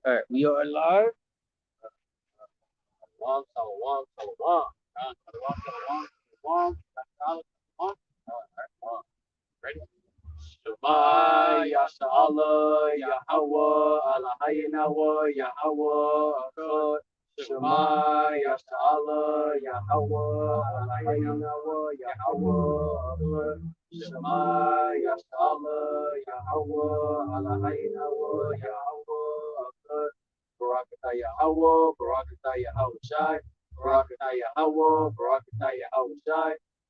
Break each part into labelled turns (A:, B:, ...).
A: All right, we are live. Shalom, shalom, shalom. Shalom, shalom, shalom. Shalom, shalom. All right, ready? Shema, Yashala, Yahawah, AHLAHAYANAWA, YAHAWAH. Shema, Yashala, Yahawah, AHLAHAYANAWA, YAHAWAH. Shema, Yashala, Yahawah, AHLAHAYANAWA, YAHAWAH. Barakatah Yahawah, Barakatah Yahawashi, Barakatah Yahawah, Barakatah Yahawashi,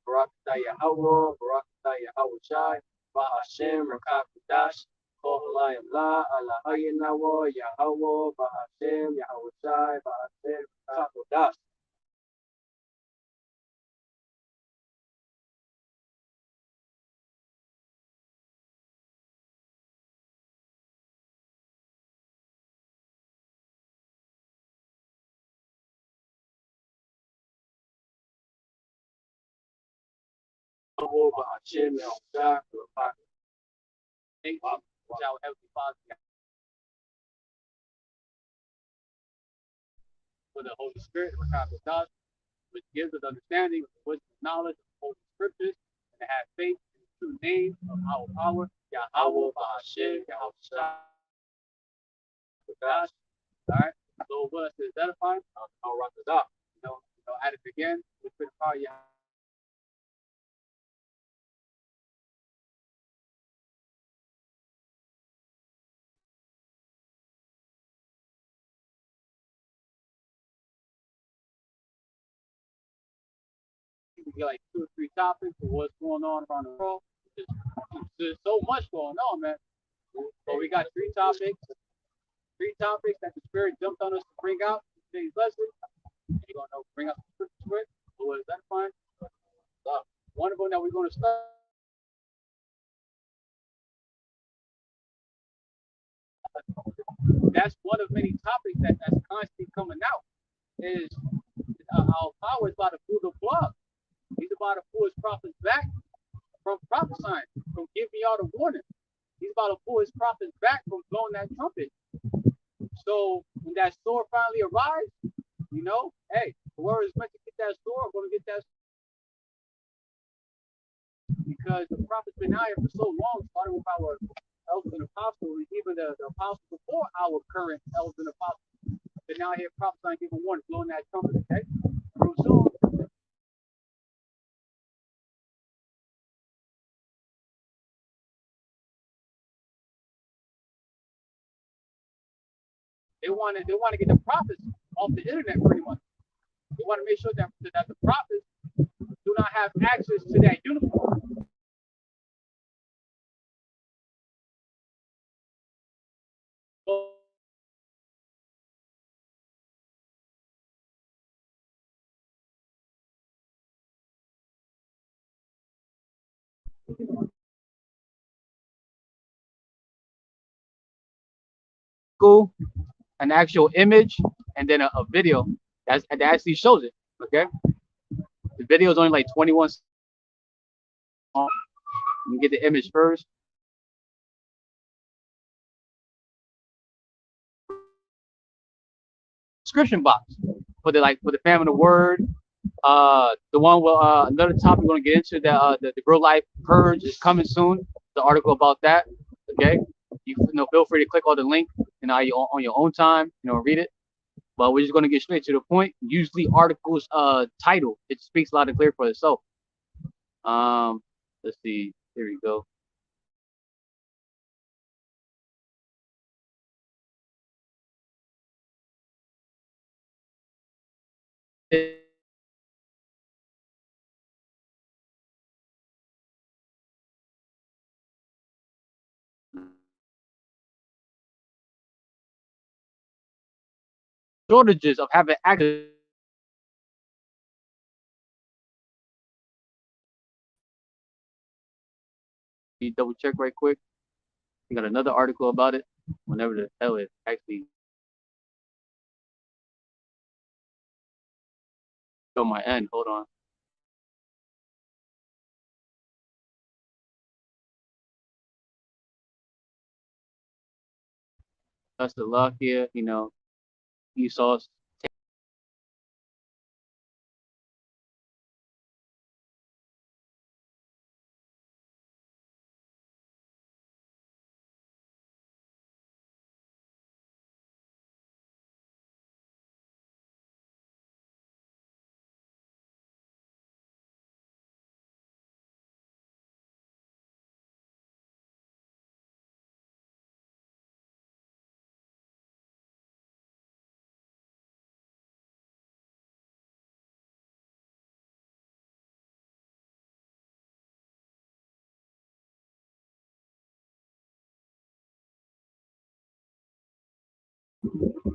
A: Barakatah Yahawah, Barakatah Yahawashi, Bahashem QADASH, AHLAHYAMLA, AHLAHAYANAWA, YAHAWAH BAHASHAM YAHAWASHI, Bahashem QADASH. YAHAWAH BAHASHAM YAHAWASHI. Thank you, our Heavenly Father, for the Holy Spirit, QADASH, which gives us understanding, wisdom, knowledge of the Holy Scriptures, and to have faith in the true name of our power, YAHAWAH BAHASHAM YAHAWASHI. All right. So what is edifying? I'll rock this up. At it again. We put the power Yahawah. We get like 2 or 3 topics of what's going on around the world. There's so much going on, man. So we got 3 topics. 3 topics that the Spirit jumped on us to bring out today's lesson. You're gonna bring out the scriptures with. So what is edifying? One of them that we're gonna start. That's one of many topics that's constantly coming out. Is our power is about to pull the plug. He's about to pull his prophets back from prophesying, from giving y'all the warning. He's about to pull his prophets back from blowing that trumpet. So when that sword finally arrives, hey, whoever is meant to get that sword, going to get that sword. Because the prophet's been out here for so long, starting with our elders and apostles, even the apostles before our current elders and apostles, been out here prophesying, giving warning, blowing that trumpet, okay? Real soon. They want to get the prophets off the internet pretty much. They want to make sure that the prophets do not have access to that uniform. An actual image and then a video that actually shows it. Okay, the video is only like 21. Let me get the image first. Description box for the family of the word. The one with another topic we're gonna get into that the real life purge is coming soon. The article about that. Okay, you feel free to click on the link on your own time. Read it. But we're just gonna get straight to the point. Usually articles title it speaks loud and clear for itself. Let's see. Here we go. Shortages of having access. Double check right quick. We got another article about it. Whenever the hell it actually on my end. Hold on. That's the luck here, you know, Esau's.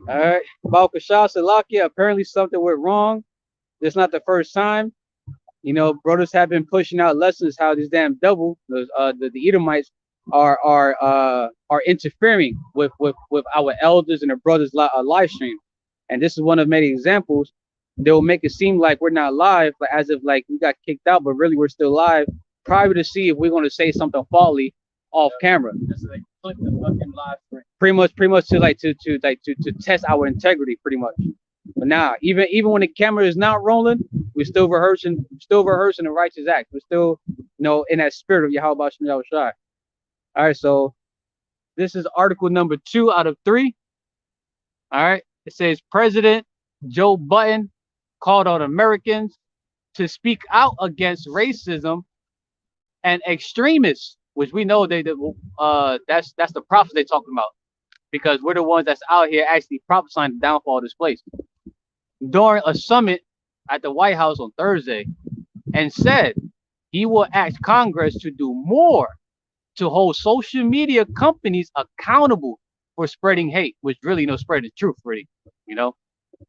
A: All right, about Kashah Salakia, apparently something went wrong. This is not the first time. You know, brothers have been pushing out lessons how these damn the Edomites are interfering with our elders and their brothers live stream, and this is one of many examples. They'll make it seem like we're not live, but as if like we got kicked out, but really we're still live. Probably to see if we're going to say something faulty off camera. Just like click the fucking live stream. Pretty much to test our integrity, pretty much. But now, even when the camera is not rolling, we're still rehearsing the righteous acts. We're still, you know, in that spirit of YAHAWAH BAHASHAM YAHAWASHI. All right, so this is article number 2 out of 3. All right, it says President Joe Biden called on Americans to speak out against racism and extremists, which we know that's the prophets they're talking about, because we're the ones that's out here actually prophesying the downfall of this place. During a summit at the White House on Thursday, and said he will ask Congress to do more to hold social media companies accountable for spreading hate, which really, you know, spread the truth, really, you know,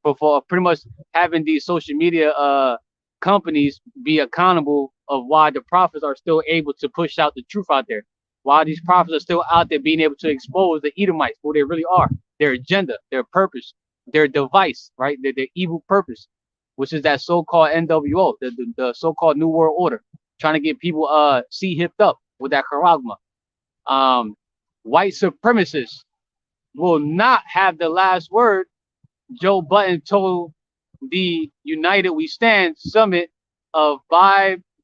A: for pretty much having these social media companies be accountable of why the prophets are still able to push out the truth out there, why these prophets are still out there being able to expose the Edomites, who they really are, their agenda, their purpose, their device, right, their evil purpose, which is that so-called NWO, the so-called New World Order, trying to get people hipped up with that charagma. White supremacists will not have the last word, Joe Biden told the United We Stand summit of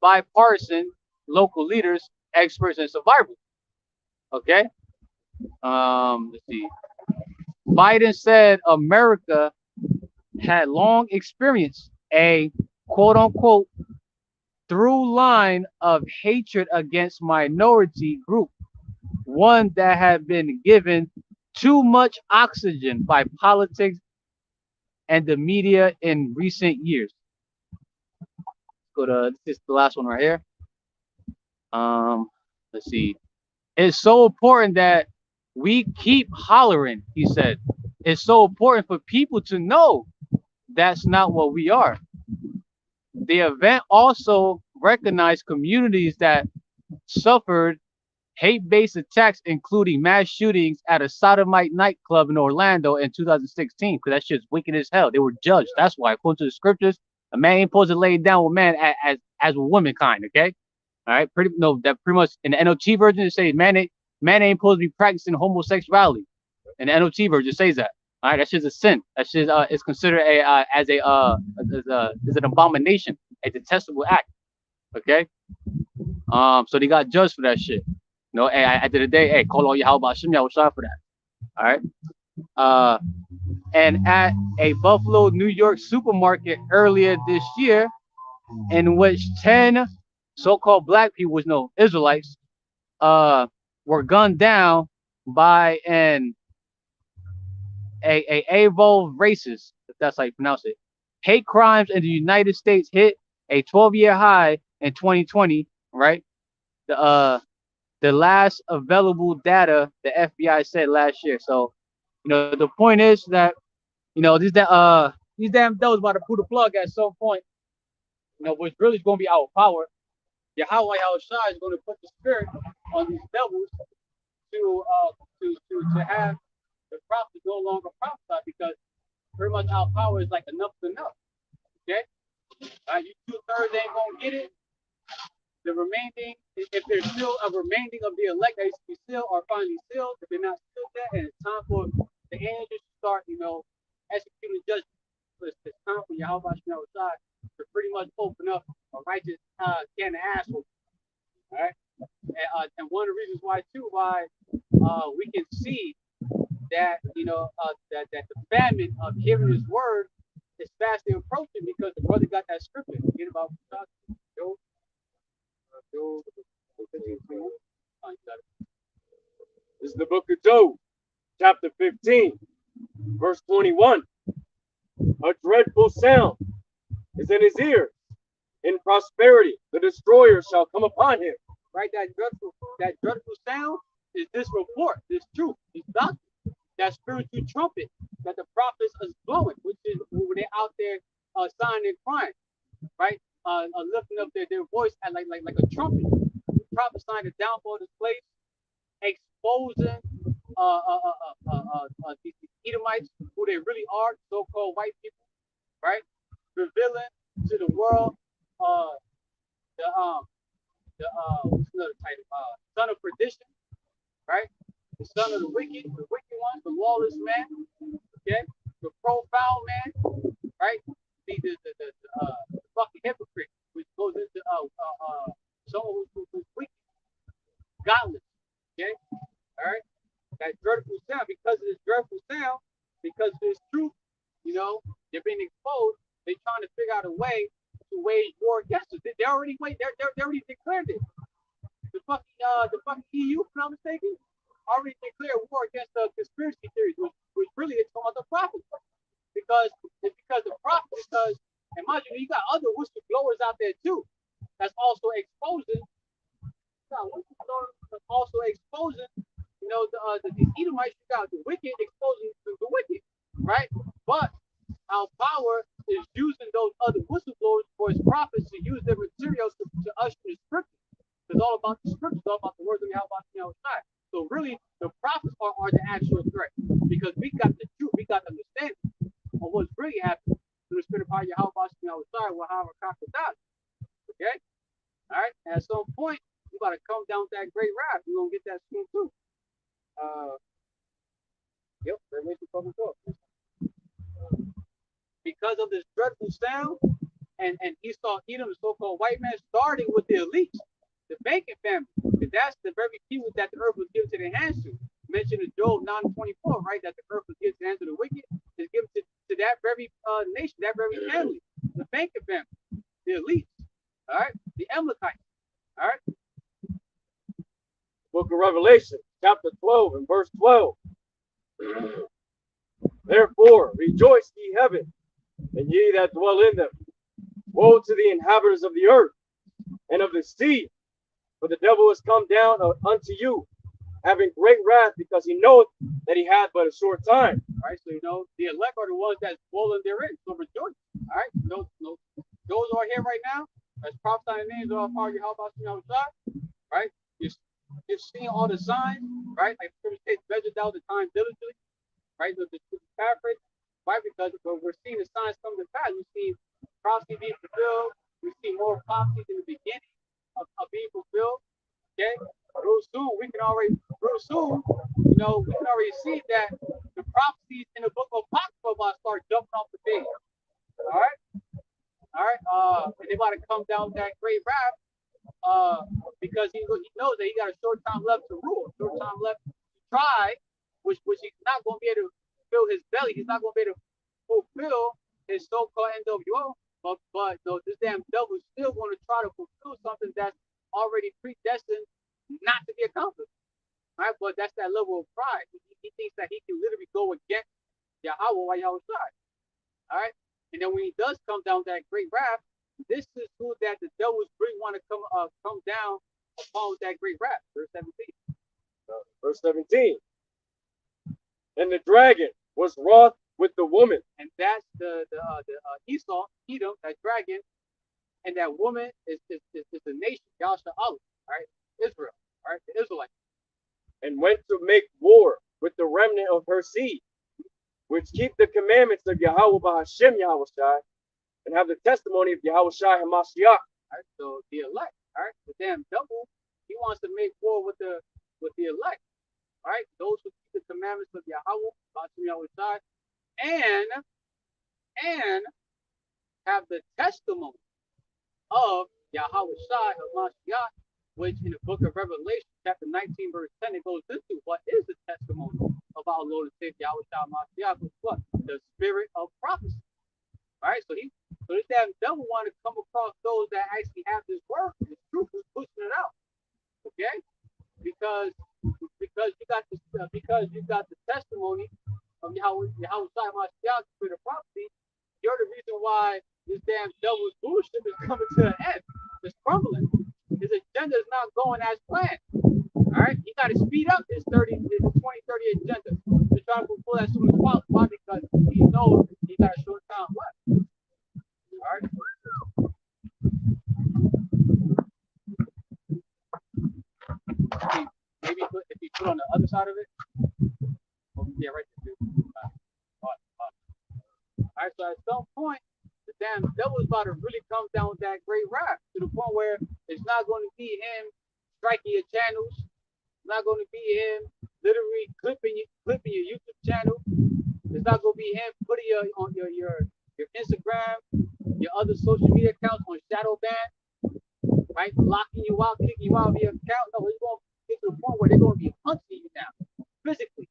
A: bipartisan local leaders, experts, and survivors. Okay. Let's see. Biden said America had long experienced a quote unquote through line of hatred against minority group, one that had been given too much oxygen by politics and the media in recent years. Go to this is the last one right here. Let's see. It's so important that we keep hollering, he said. It's so important for people to know that's not what we are. The event also recognized communities that suffered hate-based attacks, including mass shootings at a sodomite nightclub in Orlando in 2016, because that shit's wicked as hell. They were judged. That's why, according to the scriptures, a man ain't supposed to lay down with man as a womankind, okay? All right, pretty much in the NLT version it says man ain't supposed to be practicing homosexuality. And the NLT version says that. All right, that shit's a sin. That shit is considered as an abomination, a detestable act. Okay. So they got judged for that shit. You know, hey, at the end of the day, hey, call on YAHAWAH BAHASHAM YAHAWASHI for that. All right. And at a Buffalo, New York supermarket earlier this year, in which 10 so-called black people, was no Israelites, were gunned down by an AVO racist, if that's how you pronounce it. Hate crimes in the United States hit a 12-year high in 2020, right? The last available data the FBI said last year. So, you know, the point is that, you know, these damn devils about to pull the plug at some point. You know, what's really going to be our power. YAHAWAH YAHAWASHI is going to put the spirit on these devils to have the prophets no longer prophesy, because pretty much our power is like enough is enough. Okay? You 2/3 ain't going to get it. The remaining, if there's still a remaining of the elect that needs to be sealed, are finally sealed. If they're not sealed yet, and it's time for the angels start, executing judgment. So it's time for YAHAWASHI W4Y to pretty much open up a righteous can of asshole. All right. And one of the reasons why we can see that that the famine of hearing his word is fastly approaching because the brother got that scripture. Forget about Job.
B: This is the book of Job, chapter 15, verse 21. A dreadful sound is in his ears. In prosperity, the destroyer shall come upon him.
A: Right, that dreadful sound is this report, this truth, this doctrine, that spiritual trumpet that the prophets is blowing, which is when they're out there sighing and crying, right? Lifting up their voice at like a trumpet, prophesying the downfall of this place, exposing these Edomites, who they really are, so-called white people, right? Revealing to the world what's another title? Son of perdition, right? The son of the wicked one, the lawless man, okay? The profound man, right? The fucking hypocrite, which goes into someone who's wicked, godless, okay? All right? That dreadful sound, because of this dreadful sound, because of this truth, they're being exposed. They're trying to figure out a way to wage war against us. They already declared it. The fucking EU, if I'm not mistaken, already declared war against the conspiracy theories, which really is from the prophets. Because the prophets, and mind you got other whistleblowers out there too, that's also exposing, the Edomites, you got the wicked exposing the wicked, right? But our power is using those other whistleblowers for his prophets to use their materials to usher the scriptures. It's all about the scriptures, all about the words of YAHAWASHI W4Y. So really, the prophets are the actual threat, because we got the truth, we got the understanding of what's really happening through the spirit of YAHAWASHI W4Y, YAHAWAH QADASH. Okay? All right? And at some point, we got to come down with that great wrath. We're going to get that soon too. Because of this dreadful sound, and Esau, Edom, the so-called white man, starting with the elites, the banking family, because that's the very people that the earth was given to their hands to. Mentioned in Job 9:24, right? That the earth was given to the hands of the wicked, is given to that very nation, that very family, the banking family, the elites, all right, the Amalekites, all right.
B: Book of Revelation, chapter 12 and verse 12. Therefore, rejoice, ye heaven, and ye that dwell in them. Woe to the inhabitants of the earth and of the sea, for the devil is come down unto you, having great wrath, because he knoweth that he hath but a short time.
A: All right, so the elect are the ones that's dwelling therein. So rejoice. All right, those who are here right now, that's prophesying the names of our Father YAHAWASHI W4Y, right? You're seeing all the signs, right? Like the scripture says, measure out the time diligently, right? The paraphrase, right? Because we're seeing the signs come to pass. We see prophecy being fulfilled. We see more prophecies in the beginning of being fulfilled. Okay, real soon we can already see that the prophecies in the book of Apocrypha about to start jumping off the page. All right. And they about to come down with that great wrath, because he knows that he got a short time left to rule, short time left to try, which he's not going to be able to fill his belly. He's not going to be able to fulfill his so-called NWO. But this damn devil is still going to try to fulfill something that's already predestined not to be accomplished. All right, but that's that level of pride. He thinks that he can literally go against YAHAWAH YAHAWASHI. All right, and then when he does come down that great wrath, this is who that the devils really want to come down upon with that great wrath. Verse 17.
B: Verse 17. And the dragon was wroth with the woman.
A: And that's the Esau, Edom, that dragon, and that woman is the nation, YAHAWAH, all right, Israel, all right, the Israelites.
B: And went to make war with the remnant of her seed, which keep the commandments of YAHAWAH BAHASHAM YAHAWASHI, and have the testimony of YAHAWASHI HaMashiach.
A: All right, so the elect, all right, the damn devil, he wants to make war with the elect. right? Those who keep the commandments of Yahawah Bahasham Yahawashi, and have the testimony of YAHAWASHI HALALYAMLA, which in the book of Revelation, chapter 19, verse 10, it goes into what is the testimony of our Lord and Savior YAHAWASHI, what? The spirit of prophecy. Right? So this damn devil want to come across those that actually have this word, this truth, who's pushing it out. Okay? Because you got the testimony of Yahawashi Mashiach, spirit of prophecy. You're the reason why this damn devil's bullshit is coming to an end. It's crumbling. His agenda is not going as planned. All right, he got to speed up his 2030 agenda to try to fulfill that soon as possible. Why? Because he knows he got a short time left. All right. Maybe if you put on the other side of it. Oh, yeah, right there. All right, so at some point, the damn devil is about to really come down with that great wrath to the point where it's not going to be him striking your channels. It's not going to be him literally clipping your YouTube channel. It's not going to be him putting on your Instagram, your other social media accounts on shadow ban, right? Locking you out, kicking you out of your account. No, it's going to get to the point where they're going to be hunting you now, physically.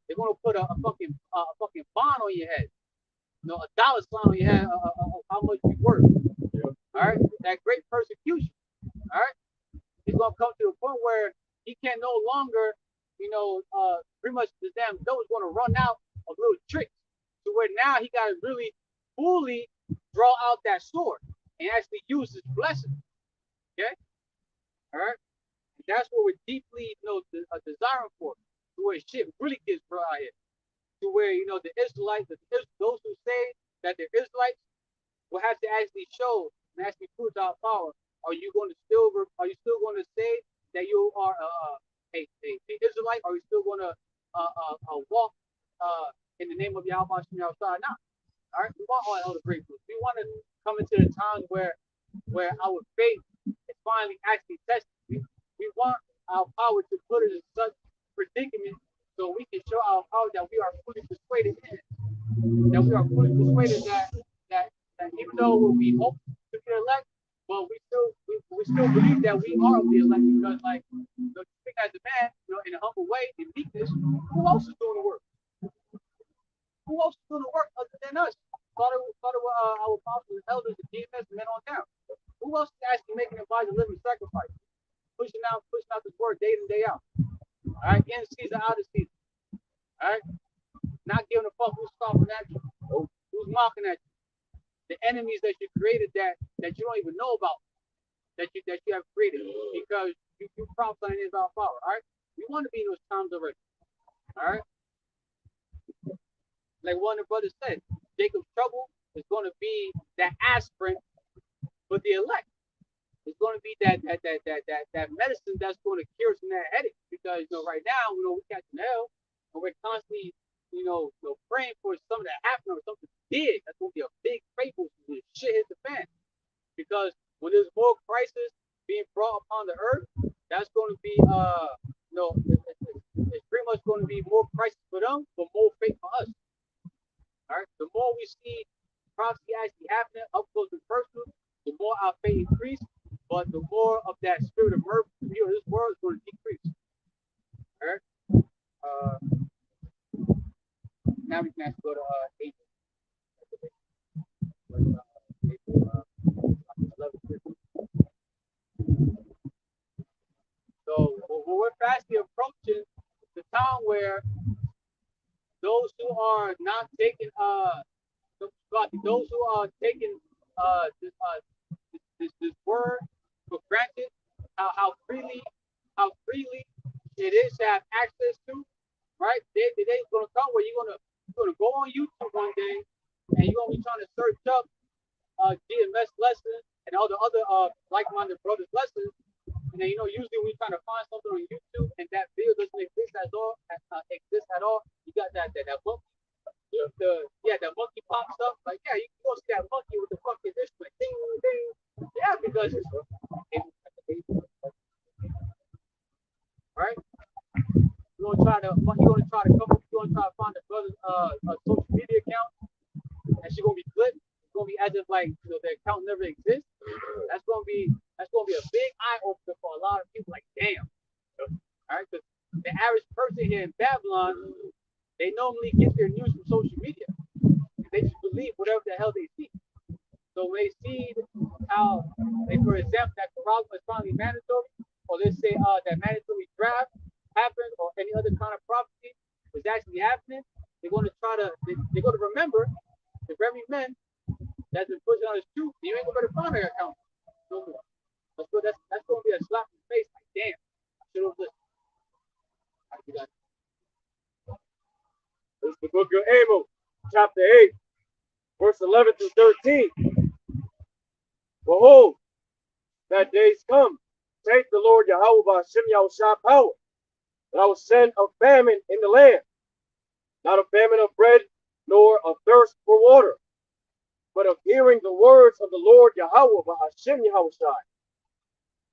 A: They're going to put a fucking bond on your head. You know, a dollar sign on your head of how much you worth. Yeah. All right, that great persecution. All right, it's gonna come to the point where he can no longer, pretty much the damn devil is gonna run out of little tricks to where now he gotta really fully draw out that sword and actually use his blessing. Okay, all right, and that's what we're deeply, desiring for, to where shit really gets brought out here. To where the Israelites, those who say that they're Israelites, will have to actually show and actually prove our power. Are you still going to say that you are a Israelite? Are you still going to walk in the name of Yahweh Bahashaam Yahawashi? No. All right, we want all the breakthroughs. We want to come into the times where our faith is finally actually tested. We want our power to put it in such predicament. So we can show our power that we are fully persuaded in it. That we are fully persuaded that even though we hope to be elect, but we still believe that we are the elect because speak as a man, in a humble way, in meekness, who else is doing the work? Who else is doing the work other than us? Started with our apostles and elders and GMS and men on down. Who else is actually making a body living sacrifice? Pushing out this word day in, day out. All right, in season, out of season. All right, not giving a fuck who's scoffing at you, who's mocking at you, the enemies that you created that you don't even know about, that you have created because you prophesying is our power. All right, we want to be in those times already. All right, like one of the brothers said, Jacob's trouble is going to be that aspirin for the elect. It's going to be that medicine that's going to cure some of that headache because right now we're catching hell and we're constantly praying for something to happen or something big. That's going to be a big faithful when shit hits the fan. Because when there's more crisis being brought upon the earth, that's going to be it's pretty much going to be more crisis for them, but more faith for us. All right. The more we see prophecy actually happening up close and personal, the more our faith increases. But the more of that spirit of mirth in this world is going to decrease. All right. Now we can actually go to April. So we're fastly approaching the time where those who are not taking those who are taking this word for granted, how freely it is to have access to, right? The day's gonna come where you're gonna go on YouTube one day and you're gonna be trying to search up GMS lessons and all the other like-minded brothers lessons. And then usually when you're trying to find something on YouTube and that video doesn't exist at all, you got that monkey. That monkey pops up. Like, yeah, you can go see that monkey with the fucking instrument. Ding, ding. Yeah, because right? We're gonna try like their account never exists, that's gonna be a big eye opener for a lot of people. Like, damn, all right, because the average person here in Babylon, they normally get their news from social media. They just believe whatever the hell they see. So when they see how, like for example, that Quran is finally mandatory, or let's say that mandatory draft happened, or any other kind of prophecy is actually happening, they're going to they're going to remember the very men that's been pushing on his truth. You ain't going to find their account no more. That's going to be a slap in the face. Like, damn, I should have listened.
B: This is the book of Amos, chapter 8, verse 11 through 13. Behold, that days come, saith the Lord YAHAWAH BAHASHAM YAHAWASHI power, that I will send a famine in the land, not a famine of bread, nor a thirst for water, but of hearing the words of the Lord YAHAWAH BAHASHAM YAHAWASHI.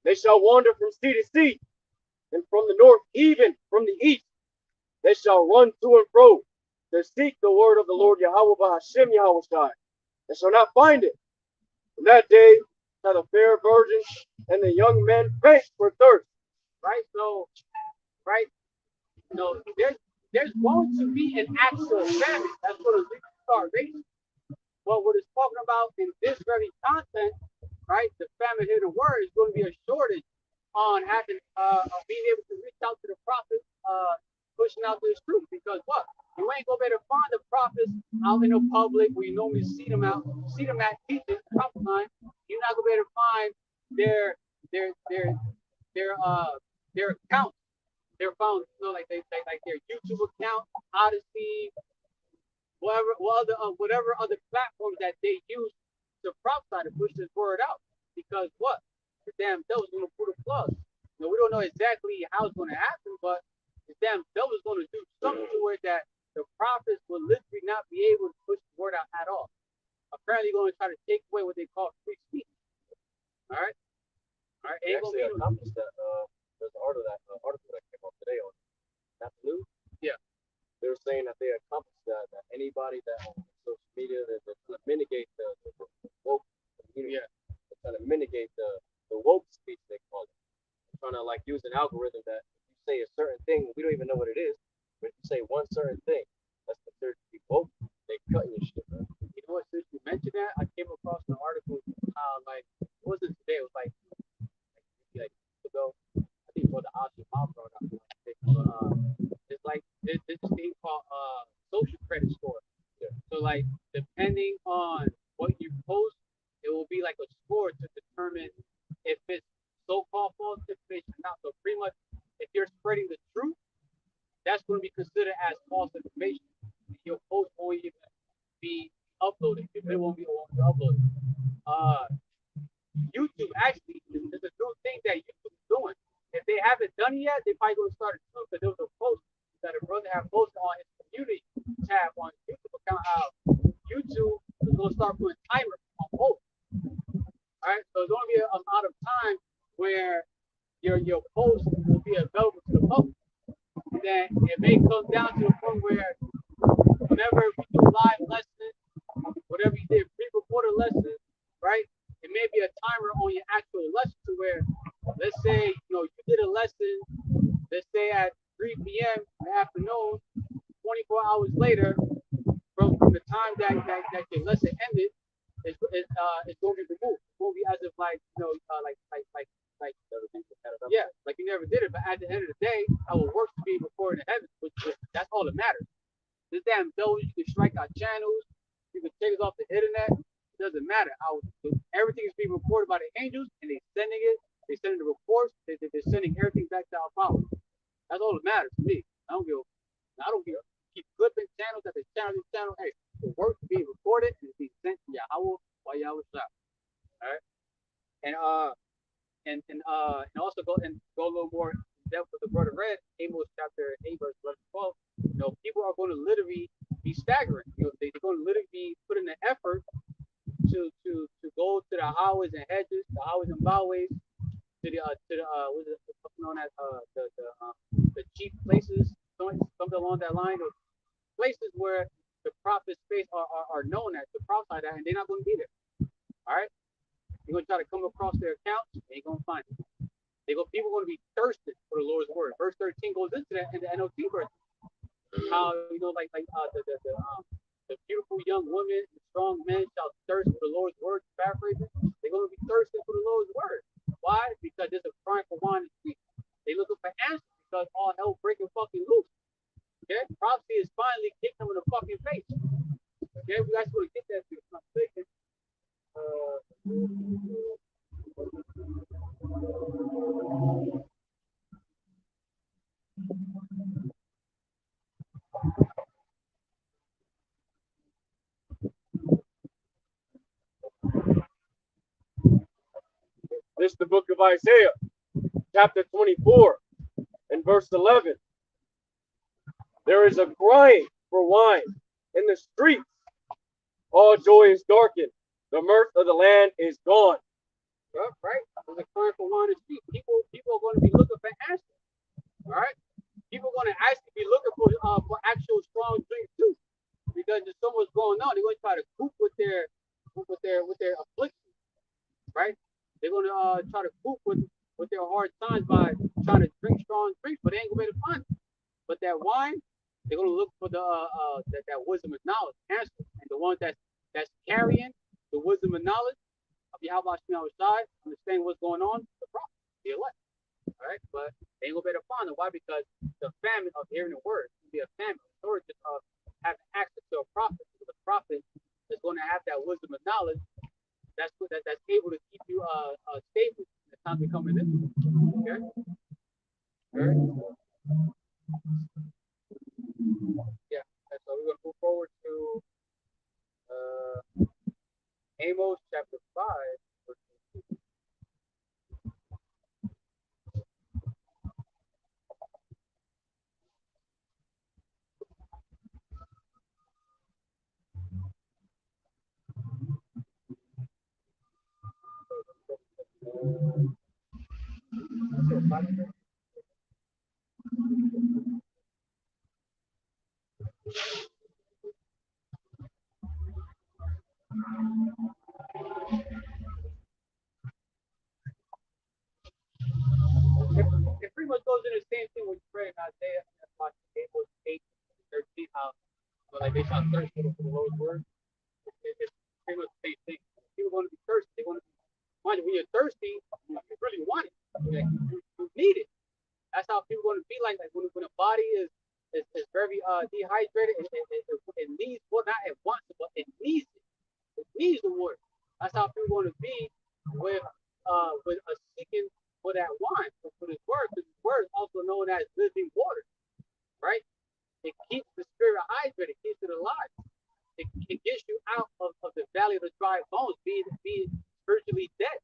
B: They shall wander from sea to sea, and from the north, even from the east. They shall run to and fro to seek the word of the Lord YAHAWAH BAHASHAM YAHAWASHI, and shall not find it. In that day shall the fair virgins and the young men faint for thirst.
A: Right? So, right? There's going to be an actual famine that's going to lead to starvation. But what it's talking about in this very content, right? The famine here, the word is going to be a shortage on having of being able to reach out to the prophets, pushing out this truth. Because what? You ain't gonna be able to find the prophets out in the public where you normally see them at teaching, prophesying. You're not gonna be able to find their accounts. They're found, like their YouTube account, Odyssey, whatever other platforms that they use to prophesy to push this word out. Because what? The damn devil's gonna pull the plug. We don't know exactly how it's gonna happen, but the damn devil's gonna do something to it that the prophets will literally not be able to push the word out at all. Apparently, going to try to take away what they call free speech. All right.
B: They actually accomplished that. There's an article that came up today on that news.
A: Yeah.
B: They were saying that they accomplished that. That anybody that on social media that trying to mitigate the woke community, they're trying to mitigate the woke speech, they call it. They're trying to like use an algorithm that if you say a certain thing, we don't even know what it is, but if you say one certain thing that's considered to be woke, they cutting your shit, man.
A: You know what? Since you mentioned that, I came across an article. Like, what was it today? It was like ago. I think for the AHLAHAYANAWA brought up. It's like this thing called social credit score. Yeah. So like depending on what you post, it will be like a score to determine if it's so-called false information or not. So pretty much, if you're spreading the truth, that's going to be considered as false information. Your post won't even be uploaded. It won't be uploaded. YouTube actually is a new thing that YouTube is doing. If they haven't done it yet, they probably going to start it soon. Because there was a post that a brother had posted on his community tab on his YouTube account how YouTube is going to start putting timers on posts. All right, so there's going to be an amount of time where your post will be available to the public. And then it may come down to the point where whenever we do live lessons, whatever you did pre-recorded lessons, right? It may be a timer on your actual lesson to where, let's say, you did a lesson, let's say at 3 p.m. in the afternoon, 24 hours later, from the time that your lesson ended, it's going to be removed. It won't be as if like you never did it. But at the end of the day, our works to be recorded in heaven, which that's all that matters. This damn bill, you can strike our channels, you can take us off the internet. It doesn't matter. Everything is being recorded by the angels, and they're sending it. They're sending the reports. They're sending everything back to our power. That's all that matters to me. I don't give. Keep flipping channels at the channel. Hey, the work is being recorded and it's being sent to YAHAWAH BAHASHAM. All right, and also go a little more in depth with the brother read Amos chapter 8 verse 11 12. People are going to literally be staggering. They're going to literally be putting the effort to go to the highways and hedges, the highways and byways, to the what is it known as the cheap places, something along that line, of places where the prophets' face are known as, to prophesy that, and they're not going to be there. All right, you're gonna try to come across their accounts, ain't gonna find it. People are gonna be thirsty for the Lord's word. Verse 13 goes into that in the NLT verse. How the beautiful young woman, the strong men shall thirst for the Lord's word. Paraphrasing, they're gonna be thirsty for the Lord's word. Why? Because there's a crying for wine in the street. They looking for answers because all hell breaking fucking loose. Okay, prophecy is finally kicking them in the fucking face. Okay, we guys want to get that to I'm thinking.
B: This is the book of Isaiah, chapter 24, and verse 11. There is a crying for wine in the streets. All joy is darkened. The mirth of the land is gone.
A: Yeah, right? There's a crying for wine in the street. People are going to be looking for answers. All right? People are going to actually be looking for actual strong drink too. Because there's so much going on. They're going to try to cope with their affliction. Right? They're going to try to cope with their hard times by trying to drink strong drinks, but they ain't going to be able to find it. But that wine, they're going to look for that wisdom and knowledge, answer, and the one that's carrying the wisdom and knowledge of YAHAWASHI Yahawashi, understanding what's going on, the prophet, the elect. All right, but they ain't going to be able to find it. Why? Because the famine of hearing the word will be a famine. Or just of having access to a prophet. So the prophet is going to have that wisdom and knowledge that's able to keep you stable in the time becoming this. Okay. All right. Yeah. And so we're going to move forward to Amos chapter 5. It pretty much goes in the same thing when you pray in Isaiah, Amos 8, 13, how like they shall thirst for the Lord's word. It's pretty much the same thing. People want to be thirsty. They want to mind you, when you're thirsty, you really want it. Okay? You need it. That's how people want to be like when a body is very dehydrated, it needs water, not it wants it, but it needs it. It needs the water. That's how people want to be with a seeking for that wine, for this word, because this word is also known as living water, right? It keeps the spirit hydrated, it keeps it alive. It gets you out of the valley of the dry bones, being spiritually dead.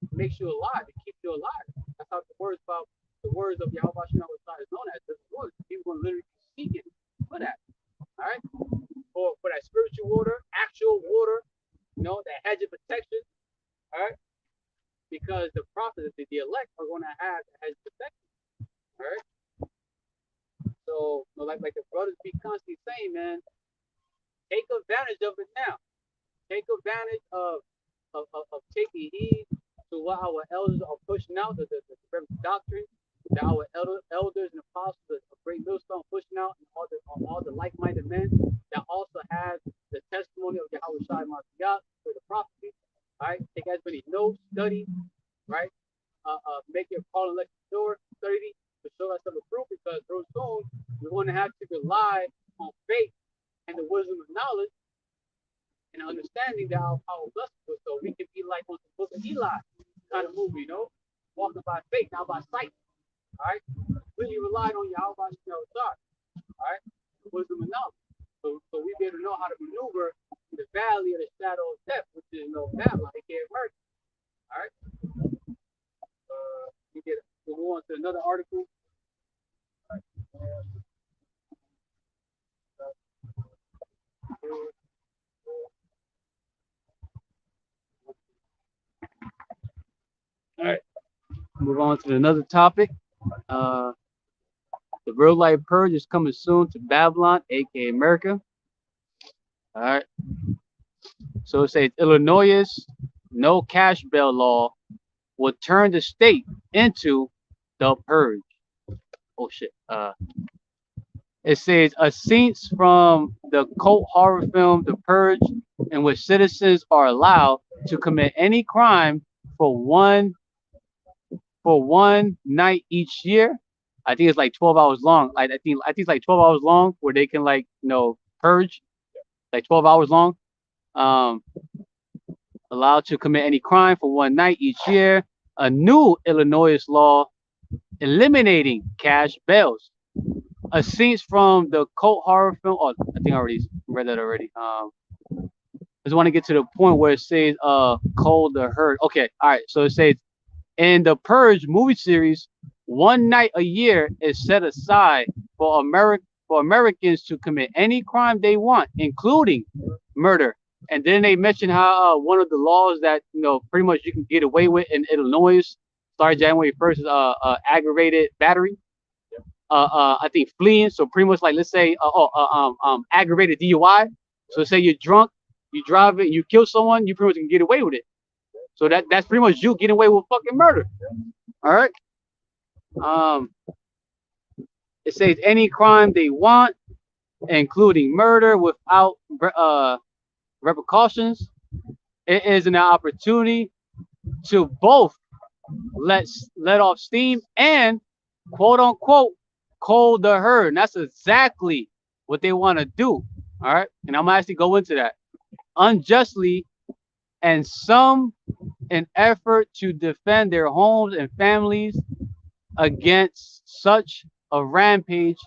A: It makes you alive. It keeps you alive. That's how the words of YAHAWASHI is known as living water. People are literally seeking for that. All right, for that spiritual water, actual water, that hedge of protection. All right, because the prophets, the elect, are going to have the hedge of protection. All right. So, like the brothers be constantly saying, man, take advantage of it now. Take advantage of taking heed to what our elders are pushing out, the doctrine that our elders and apostles of Great Millstone pushing out, and all the like-minded men that also have the testimony of YAHAWASHI for the prophecy. All right, take as many notes, study, right? Make your call and lecture door, study to show ourselves approved, because real soon we're going to have to rely on faith and the wisdom of knowledge and understanding that our blessings, so we can be like on the book of Eli kind of movie, walking by faith, not by sight. All right, really relying on YAHAWASHI Yahawashi. All right, the wisdom and knowledge. So we be able to know how to maneuver in the valley of the shadow of death, which is Babylon, aka America. All right. We'll move on to another article. All right. Move on to another topic. The real life purge is coming soon to Babylon, aka America. All right. So it says Illinois' no cash bail law will turn the state into the purge. Oh shit. It says a scenes from the cult horror film The Purge, in which citizens are allowed to commit any crime for one night each year. I think it's like 12 hours long. I think it's like 12 hours long where they can like purge, like 12 hours long. Um, allowed to commit any crime for one night each year. A new Illinois law eliminating cash bails. A scenes from the cult horror film. Oh, I think I already read that already. I just want to get to the point where it says Cold the Herd. Okay, all right. So it says in the Purge movie series, one night a year is set aside for Americans to commit any crime they want, including murder. And then they mention how one of the laws that pretty much you can get away with in Illinois, starting January 1st, is aggravated battery. I think fleeing. So pretty much like let's say aggravated DUI. So say you're drunk, you drive it, you kill someone, you pretty much can get away with it. So that's pretty much you getting away with fucking murder. All right. It says any crime they want, including murder, without repercussions. It is an opportunity to both let off steam and quote unquote cold the herd. And that's exactly what they want to do. All right. And I'm gonna actually go into that. Unjustly, and some an effort to defend their homes and families against such a rampage,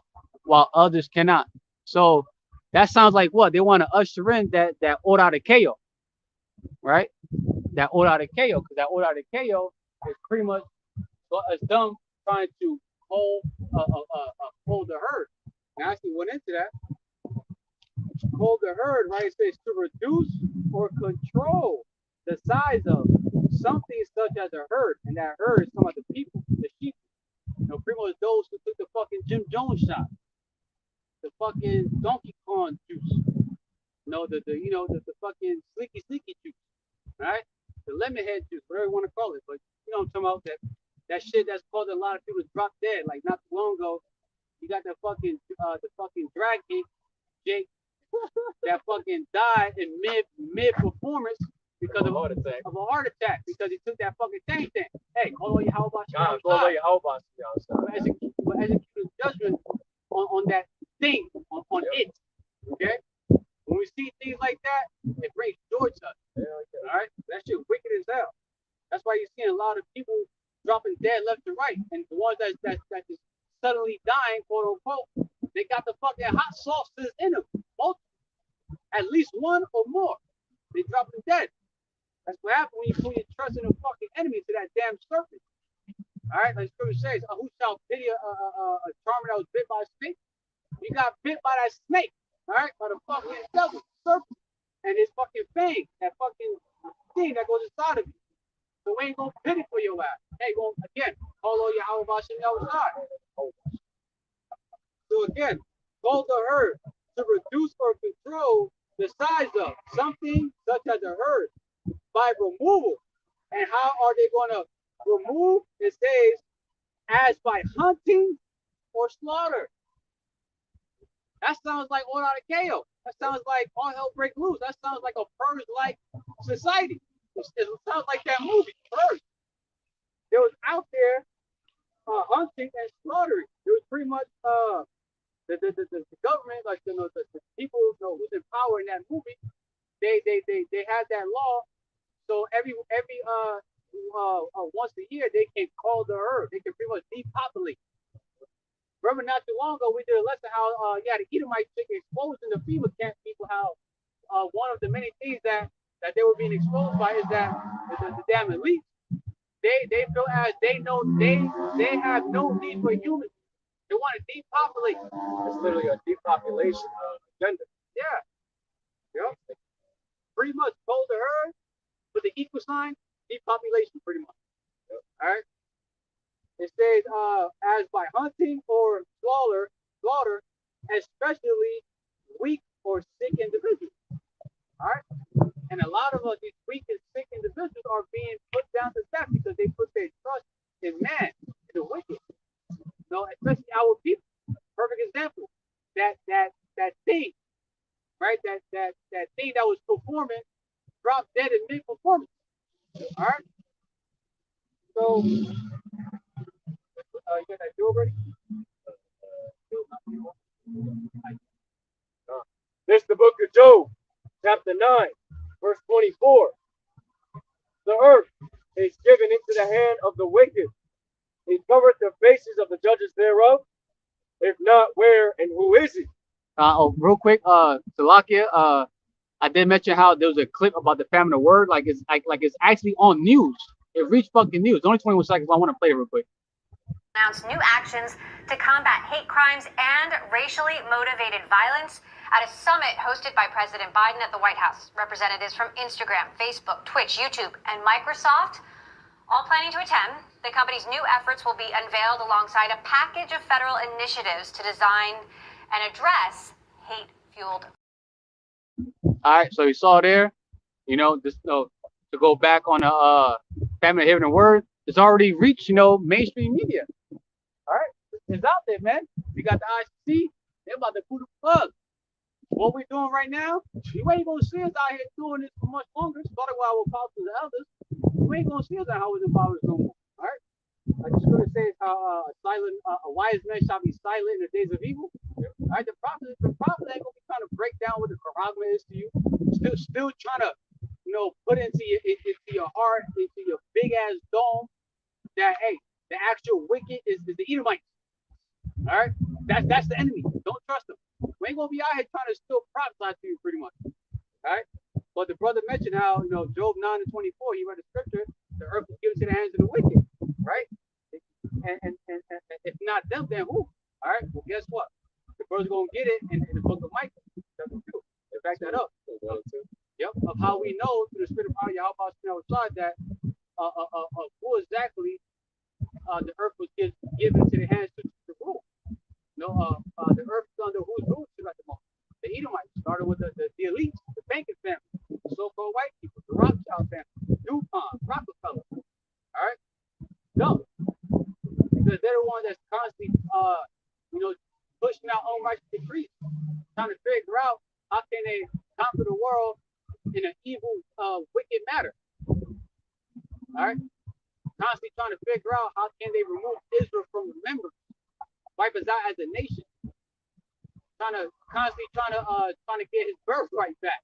A: while others cannot. So that sounds like what they want to usher in that hora de chaos, right? That hora de chaos, because that hora de chaos is pretty much as them trying to hold the herd. And I actually went into that. Hold the herd, right? It says to reduce or control the size of something such as a herd, and that herd is talking about the people, the sheep. Pretty much those who took the fucking Jim Jones shot, the fucking Donkey Kong juice, the fucking Slinky juice, right? The lemon head juice, whatever you want to call it. But I'm talking about that shit that's caused a lot of people to drop dead. Like not too long ago, you got the fucking drag king Jake that fucking died in mid performance because of a heart attack because he took that fucking thing. Hey, call YAHAWAH BAHASHAM YAHAWASHI. But execute judgment on that thing, on it. Okay? When we see things like that, it brings joy to us. All right? That shit wicked as hell. That's why you're seeing a lot of people dropping dead left and right. And the ones that just suddenly dying, quote unquote, they got the fucking hot sauces in them. Both, at least one or more. They dropping dead. That's what happens when you put your trust in a fucking enemy to that damn serpent. All right, like Scripture says, who shall pity a charmer that was bit by a snake? You got bit by that snake, all right, by the fucking devil, serpent, and his fucking fang, that fucking thing that goes inside of you. So we ain't gonna pity for your ass. Hey, again, call YAHAWAH BAHASHAM YAHAWASHI. So again, call the herd to reduce or control the size of something such as a herd by removal. And how are they going to remove? It says, as by hunting or slaughter. That sounds like hora de chaos. That sounds like all hell break loose. That sounds like a Purge-like society. It sounds like that movie, Purge. They was out there hunting and slaughtering. It was pretty much the government, like the people who's in power in that movie. They had that law. So every once a year they can call the herd. They can pretty much depopulate. Remember not too long ago we did a lesson how the Edomite chick exposed in the FEMA camp people how one of the many things that they were being exposed by is that the damn elites they feel as they know they have no need for humans. They want to depopulate. It's literally a depopulation agenda. Yeah. Yep. Pretty much call the herd with the equal sign, depopulation pretty much. Yep. All right. It says as by hunting or slaughter, especially weak or sick individuals. All right. And a All right. So you got that do already?
B: This is the book of Job, chapter 9, verse 24. The earth is given into the hand of the wicked. He covered the faces of the judges thereof. If not, where and who is he?
A: Real quick, Salakia, I did mention how there was a clip about the famine of word, like it's actually on news. It reached fucking news. Only 21 seconds. I want to play it real quick.
C: Announced new actions to combat hate crimes and racially motivated violence at a summit hosted by President Biden at the White House. Representatives from Instagram, Facebook, Twitch, YouTube, and Microsoft all planning to attend. The company's new efforts will be unveiled alongside a package of federal initiatives to design and address hate-fueled.
A: All right, so you saw there, you know, this to go back on the famine of heaven and word, it's already reached, you know, mainstream media. All right, it's out there, man. We got the ICC. They're about to pull the plug. What we're doing right now, you ain't gonna see us out here doing this for much longer. Started while we're powerful the elders. You ain't gonna see us out how we're powers no more. All right. I just gonna say how a wise man shall be silent in the days of evil. All right. The prophet ain't gonna be trying to break down what the Quran is to you. Still trying to, you know, put into your heart, into your big ass dome that hey, the actual wicked is the Edomites. All right. That's the enemy. Don't trust them. We ain't gonna be out here trying to still prophesy to you pretty much. All right. But the brother mentioned how, you know, Job 9 and 24, he read the scripture, the earth was given to the hands of the wicked, right? And if not them, then who? All right. Well, guess what? The brother's gonna get it in the book of Micah, chapter 2. To back that up. Yep. Of how we know through the spirit of YAHAWAH BAHASHAM YAHAWASHI that who exactly the earth was given to the hands to rule. No, the earth is under whose rule at the moment? The Edomites, started with the elites, the banking family, the so-called white people, the RAWCHAA family, DuPont, Rockefeller. All right, no, because they're the ones that's constantly, you know, pushing out unrighteous decrees, trying to figure out how can they conquer the world in an evil, wicked manner. All right, constantly trying to figure out how can they remove Israel from remembrance, wipe us out as a nation. Constantly trying to get his birthright back.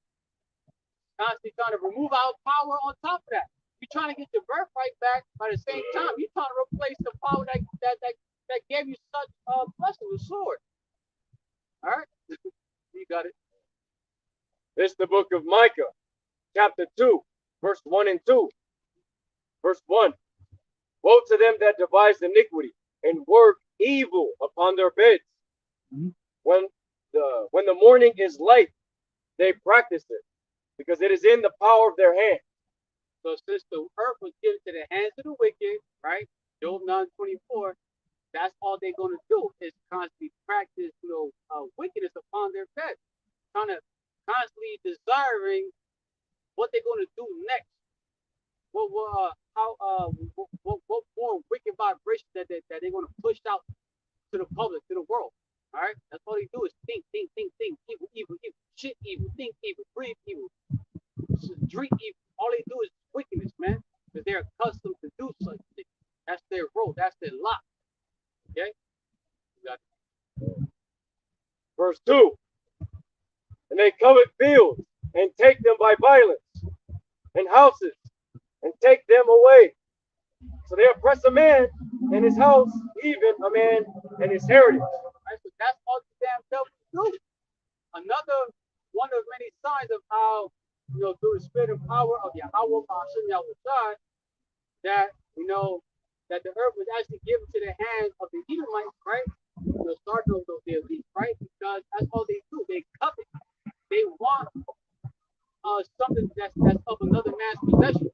A: Constantly trying to remove our power on top of that. You're trying to get your birthright back, but at the same time, you're trying to replace the power that gave you such a blessing, the sword. All right? You got it.
B: This is the book of Micah, chapter 2, verse 1 and 2. Verse 1. Woe to them that devise iniquity and work evil upon their beds. Mm-hmm. When the morning is light, they practice it, because it is in the power of their hand.
A: So since the earth was given to the hands of the wicked, right? Job 9:24, that's all they're gonna do is constantly practice, you know, wickedness upon their bed, kind of constantly desiring what they're gonna do next. What more wicked vibration that they're gonna push out to the public, to the world. All right, that's all they do is think, evil, shit evil, think evil, breathe evil, drink evil. All they do is wickedness, man, because they're accustomed to do such things. That's their role, that's their lot. Okay?
B: Verse 2. And they covet fields and take them by violence, and houses and take them away. So they oppress a man and his house, even a man and his heritage.
A: Right, so that's all the damn devils do. Another one of many signs of how, you know, through the spirit and power of YAHAWAH BAHASHAM YAHAWASHI, that, you know, that the earth was actually given to the hands of the Edomites, right? You know, starting with the elite, right? Because that's all they do. They covet. They want something that's of another man's possession.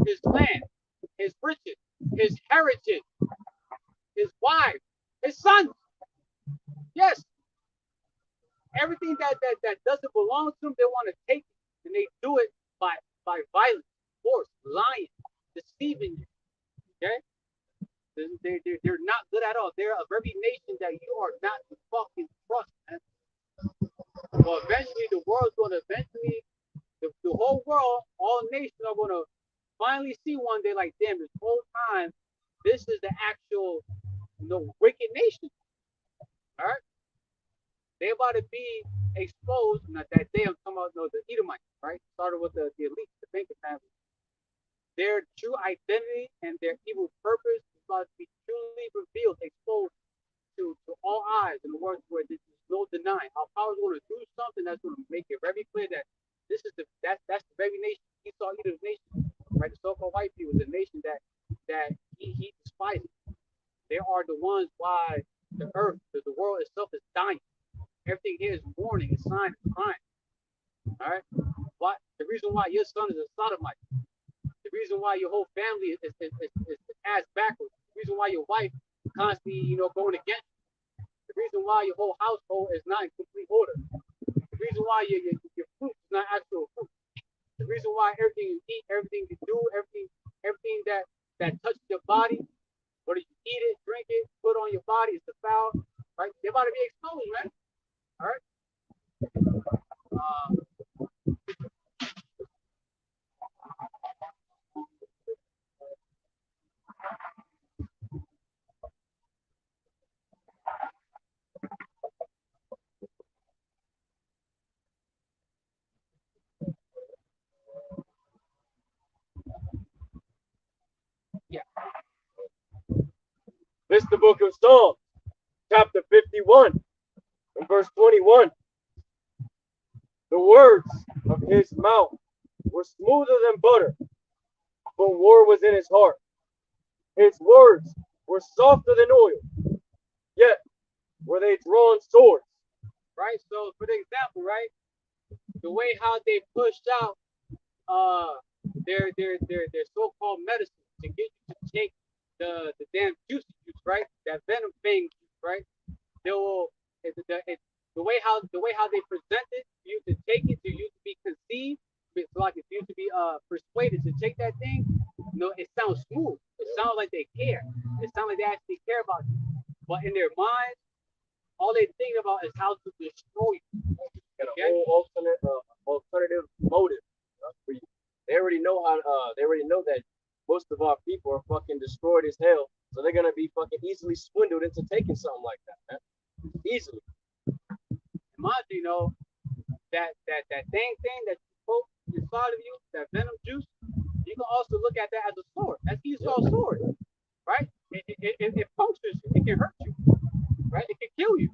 A: His land, his riches, his heritage, his wife, his sons. Yes. Everything that doesn't belong to them, they want to take it, and they do it by violence, force, lying, deceiving you. Okay? They're not good at all. They're of every nation that you are not to fucking trust, man. Well, eventually the world's gonna the whole world, all nations are gonna finally see one day, like, damn, this whole time, this is the actual, wicked nation. All right, they about to be exposed. Not that day, I'm talking about the Edomites, right? Started with the elite, the banker family. Their true identity and their evil purpose is about to be truly revealed, exposed to all eyes, in the words where there's no denying. Our power is going to do something that's going to make it very clear that this is that's the very nation Esau, Edom's nation, right? The so-called white people, the nation that he despises. They are the ones why the earth, the world itself is dying. Everything here is mourning, it's sign, it's crying. All right. What the reason why your son is a sodomite? The reason why your whole family is ass backwards. The reason why your wife constantly, going against you. The reason why your whole household is not in complete order. The reason why your fruit is not actual fruit. The reason why everything you eat, everything you do, everything that touches your body, whether you eat it, drink it, put on your body, is defiled, right? They're about to be exposed, man. All right. Yeah.
B: This is the book of Psalms, chapter 51, and verse 21. The words of his mouth were smoother than butter, but war was in his heart. His words were softer than oil, yet were they drawn swords.
A: Right. So, for the example, right, the way how they pushed out their so-called medicine to get you to take the damn juice, right? That venom thing, right? They will the way how they present it, for you to take it, for you to be conceived, like if you to be persuaded to take that thing, it sounds smooth. It sounds like they care. It sounds like they actually care about you. But in their minds, all they think about is how to destroy you.
B: Okay? A whole alternative motive for you. They already know that most of our people are fucking destroyed as hell, so they're gonna be fucking easily swindled into taking something like that, man. Easily.
A: Mind you, that thing that you poke inside of you, that venom juice, you can also look at that as a sword. That's Esau's sword, right? It punctures you. It can hurt you, right? It can kill you.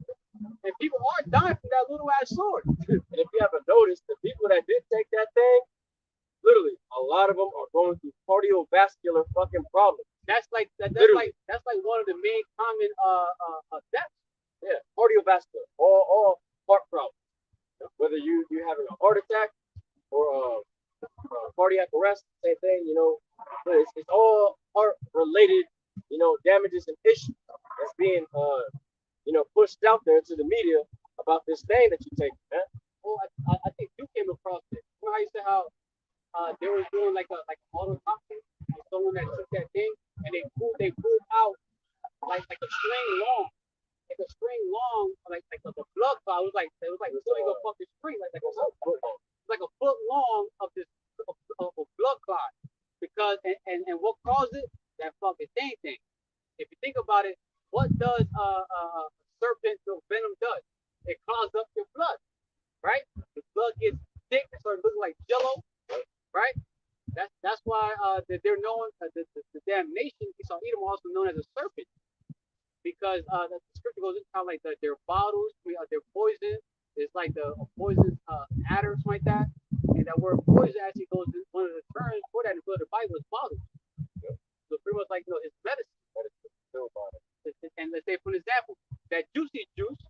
A: And people are dying from that little ass sword.
B: And if you haven't noticed, the people that did take that thing, literally, a lot of them are going through cardiovascular fucking problems.
A: That's like one of the main common deaths.
B: Yeah, cardiovascular, all heart problems. Whether you're having a heart attack or cardiac arrest, same thing. It's all heart related. Damages and issues that's being pushed out there to the media about this thing that you take, man.
A: Well, I think you came across it. You know how you said how they were doing like autopsy of someone that took that thing, and they pulled out like a string long, like a blood clot. It was like pulling a fucking string, like a foot long of this of a blood clot. Because and what caused it? That fucking thing. If you think about it, what does serpent venom does? It clogs up your blood, right? The blood gets thick and starts looking like jello, right? That's why they're known the damnation. Esau Edom also known as a serpent, because the scripture goes into how like their bottles, their poison is like a poison adder or something like that, and that word poison actually goes in one of the terms for that in the Bible is bottles. So pretty much like it's medicine. And let's say for example, that juicy juice,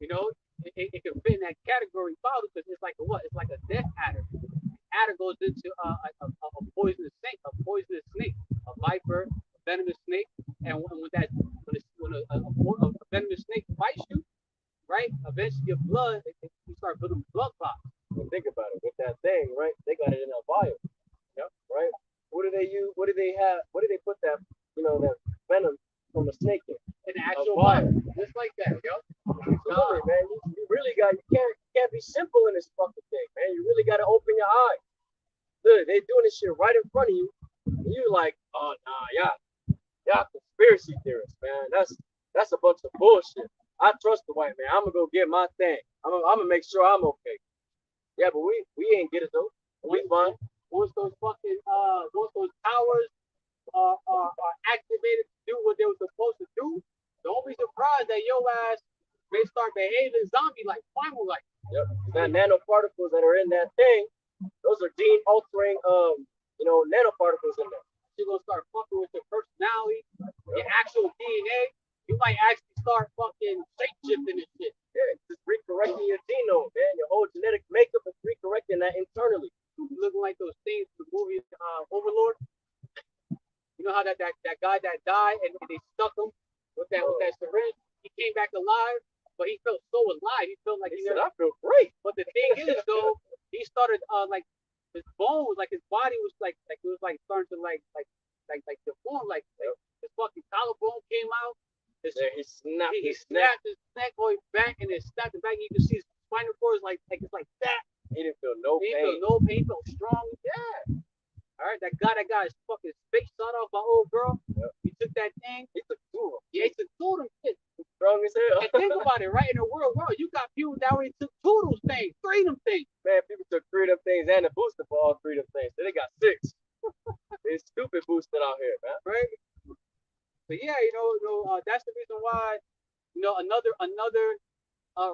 A: it can fit in that category bottle because it's like a what? It's like a death adder. Adder goes into a poisonous snake, a viper, a venomous snake, and when a venomous snake bites you, right? Eventually your blood, you start building blood clots.
B: Think about it. With that thing, right? They got it in a vial. Yep. Right? What do they use? What do they have? What do they put that that venom from a snake in?
A: An actual vial, just like that, yo.
B: Absolutely, man. You really can't be simple in this fucking thing, man. You really got to open your eyes. Look, they're doing this shit right in front of you, You like, oh nah, y'all conspiracy theorists, man. That's a bunch of bullshit. I trust the white man. I'm gonna go get my thing. I'm gonna make sure I'm okay. Yeah, but we ain't get it though. We fine.
A: Once those towers are activated to do what they were supposed to do, don't be surprised that your ass may start behaving zombie-like, primal-like.
B: Yep. That nanoparticles that are in that thing, those are gene altering nanoparticles in there.
A: You're gonna start fucking with your personality, your actual DNA. You might actually start fucking shape shifting and shit.
B: Yeah, just recorrecting your genome, man. Your whole genetic makeup is recorrecting that internally.
A: Looking like those things from the movie Overlord. You know how that guy that died and they stuck him with that syringe? He came back alive, but he felt so alive. He felt like
B: he said, I feel great.
A: But the thing is though, he started like his bones, like his body was like it was like starting to like deform, like his fucking collarbone came out.
B: He snapped
A: his neck going back and then snapped it back. You can see his spinal cord is like it's like that.
B: He didn't feel no pain.
A: He didn't feel no pain. He felt strong. Yeah. All right, that guy got his fucking face shot off by old girl. Yep. He took that thing.
B: He took two of them.
A: Yeah, he took two of them shit.
B: Strong as hell.
A: And think about it, right? In the world, you got people that already took two of those things, three of them things.
B: Man, people took three of them things and a booster for all three of them things. So they got six. It's stupid boosted out here, man.
A: Right? So yeah, that's the reason why, another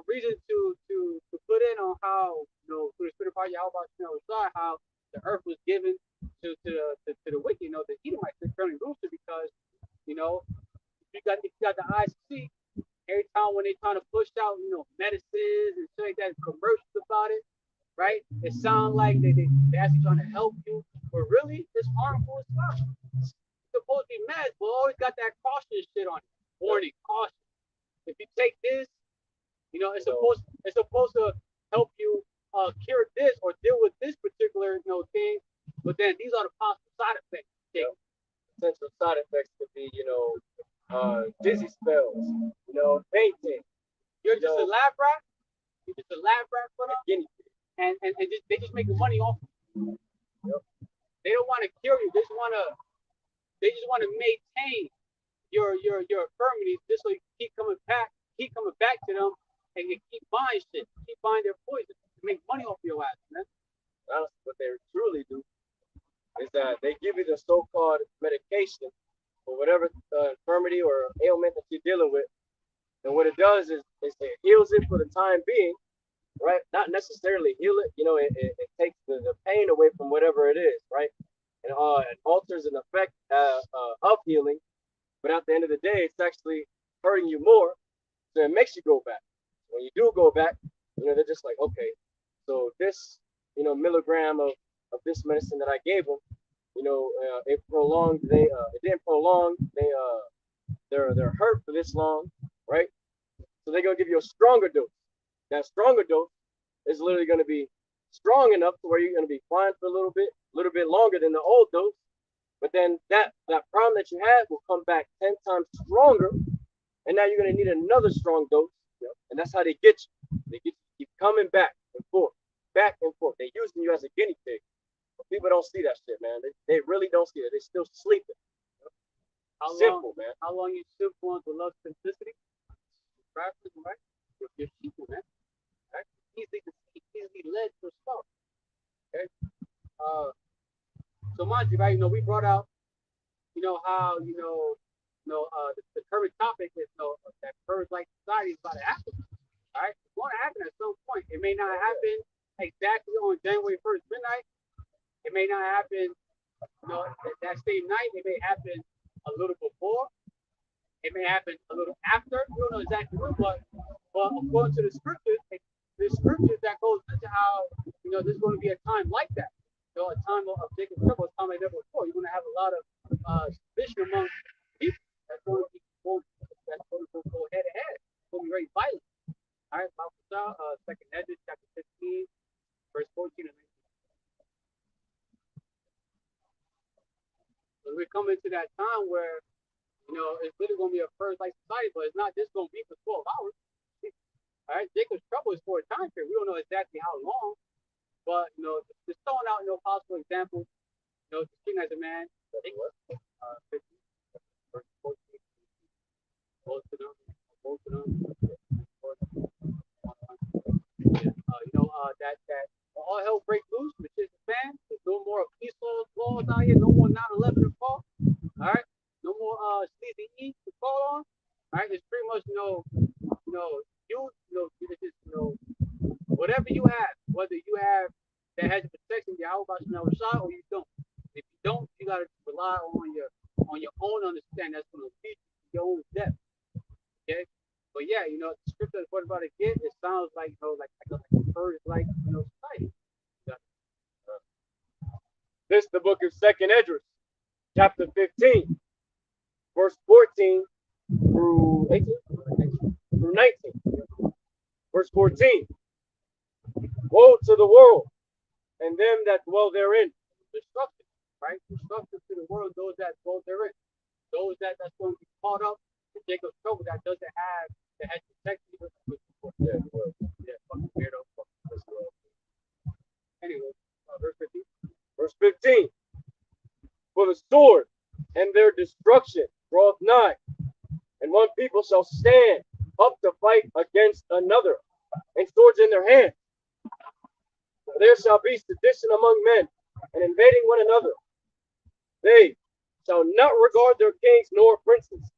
A: reason to put in on how, through the spirit of fire, YAHAWAH, how the earth was given to the wicked, the Edomites, the currently rulers, because, if you got the eyes to see, every time when they trying to push out, medicines and shit like that, commercials about it, right? It sounds like they actually trying to help you, but really, it's harmful as fuck. It's supposed to be mad, but always got that caution shit on it. Warning, caution. If you take this, it's supposed to help you cure this or deal with this particular thing, but then these are the possible side effects.
B: Potential side effects could be, dizzy spells, fainting.
A: You're just a lab rat. You're just a lab rat for them.
B: Guinea pig.
A: And they just making money off of you.
B: Yep.
A: They don't want to cure you. They just want to maintain your infirmities, just so you keep coming back to them, and you keep buying shit, keep buying their poison to make money off your ass, man.
B: Honestly, what they truly do is that they give you the so-called medication for whatever infirmity or ailment that you're dealing with, and what it does is it heals it for the time being, right? Not necessarily heal it, it takes the pain away from whatever it is, right? And it alters an effect of healing, but at the end of the day, it's actually hurting you more, so it makes you go back. When you do go back, they're just like, okay, so this, milligram of this medicine that I gave them, it prolonged. It didn't prolong. They're hurt for this long, right? So they're gonna give you a stronger dose. That stronger dose is literally gonna be strong enough to where you're gonna be fine for a little bit longer than the old dose. But then that problem that you had will come back 10 times stronger, and now you're gonna need another strong dose. And that's how they get you. They keep coming back and forth. They're using you as a guinea pig. But people don't see that shit, man. They really don't see it. They're still sleeping. Simple, man.
A: How long you simple ones with love simplicity? Right? You're simple, man. Right? Easily led to a start. Okay. So mind you, right? We brought out, how the current topic is that Purge-like society is about to happen. All right, it's going to happen at some point. It may not happen exactly on January 1st midnight. It may not happen, that same night. It may happen a little before. It may happen a little after. We don't know exactly when, but according to the scriptures that goes into how there's going to be a time like that. A time of Jacob's trouble, a time like never before. You're going to have a lot of suspicion among people. That's going to go head to head. It's going to be very violent. All right, Second Ezra, chapter 15, verse 14 and 19. So we're coming to that time where, it's really going to be a Purge-like society, but it's not just going to be for 12 hours. All right, Jacob's trouble is for a time period. We don't know exactly how long, but, just throwing out, possible examples. You know, the king as a man. I think 50, verse 14. Both of them. You know, that all hell break loose, which is the man. There's no more peace laws out here. No more 9/11 to fall. All right. No more sleazy E to fall on. All right. It's pretty much it's just whatever you have, whether you have that has the protection of Yahawah Bahasham Yahawashi or you don't. If you don't, you gotta rely on your own understanding. That's gonna lead you to your own death. Okay. But yeah, the scripture that's what about it get, it sounds like like a Purge society.
B: This is the book of Second Esdras, chapter 15, verse 14 through 18, through 19. Verse 14. Woe to the world and them that dwell therein.
A: Destruction, right? Destruction to the world, those that dwell therein. Those that's going to be caught up in Jacob's trouble that has protection. Fucking weirdo. Anyway, verse 15.
B: Verse 15. For the sword and their destruction draweth nigh, and one people shall stand up to fight against another, and swords in their hands. There shall be sedition among men, and invading one another. They shall not regard their kings nor princes,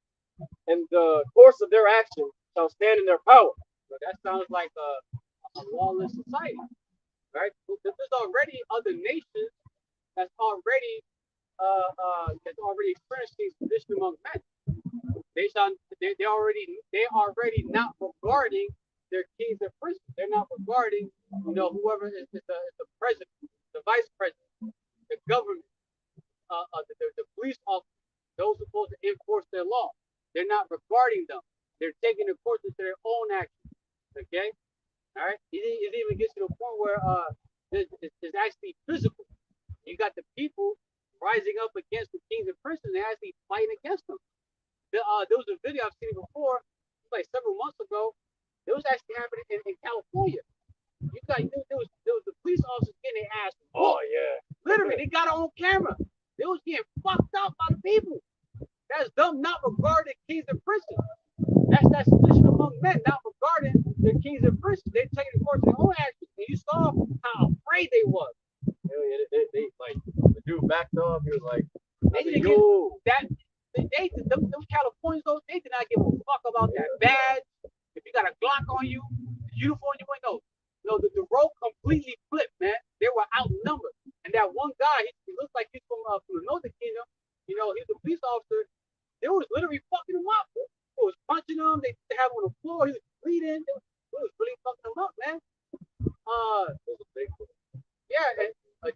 B: and the course of their action shall stand in their power.
A: So that sounds like a lawless society, right? There's already other nations that's already experiencing sedition among men. They already not regarding their kings and princes. They're not regarding whoever is the president, the vice president, the government, the police officers, those supposed to enforce their law. They're not regarding them. They're taking the course into their own actions. Okay, all right. It even gets to the point where it's actually physical. You got the people rising up against the kings and princes. They're actually fighting against them. There was a video I've seen before, like several months ago. It was actually happening in California. There was the police officers getting their ass.
B: Oh yeah.
A: Literally, they got it on camera. They was getting fucked up by the people. That's them not regarding kings and princes. That's sedition among men, not regarding the kings and princes. They're taking the course of their own actions. And you saw how afraid they was.
B: They like the dude backed up. He was like,
A: they didn't them Californians though, they did not give a fuck about that badge. If you got a Glock on you, the uniform you ain't know. The role completely flipped, man. They were outnumbered. And that one guy, he looks like he's from the Northern Kingdom. He's a police officer. They was literally fucking him up. They was punching him. They had him on the floor. He was bleeding. They was really fucking him up, man. Yeah, and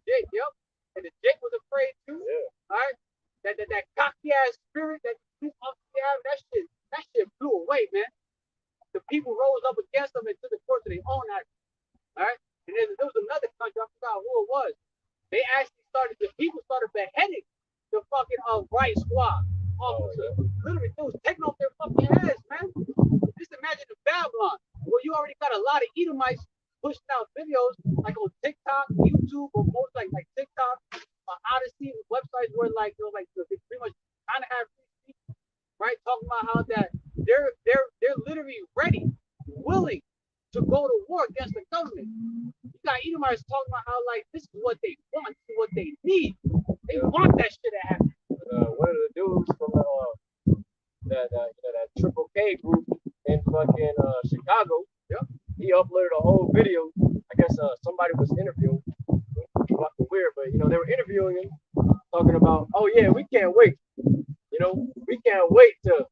A: Jake, yep. And the Jake was afraid too.
B: Yeah.
A: All right. That cocky ass spirit that police officers have, that shit blew away, man. The people rose up against them and took the course of their own action. All right. And then there was another country, I forgot who it was. The people started beheading the fucking riot squad officers. Literally, they was taking off their fucking heads, man. Just imagine the Babylon, where you already got a lot of Edomites pushing out videos like on TikTok, YouTube, or most like TikTok, Odyssey, websites where they pretty much kind of have free speech, right? Talking about how that they're literally ready, willing to go to war against the government. You got Edomites talking about how this is what they want, this is what they need. They want that shit to happen.
B: One of the dudes from that Triple K group in fucking Chicago.
A: Yep.
B: He uploaded a whole video. I guess somebody was interviewing. Fucking weird, but they were interviewing him, talking about, oh yeah, we can't wait. We can't wait to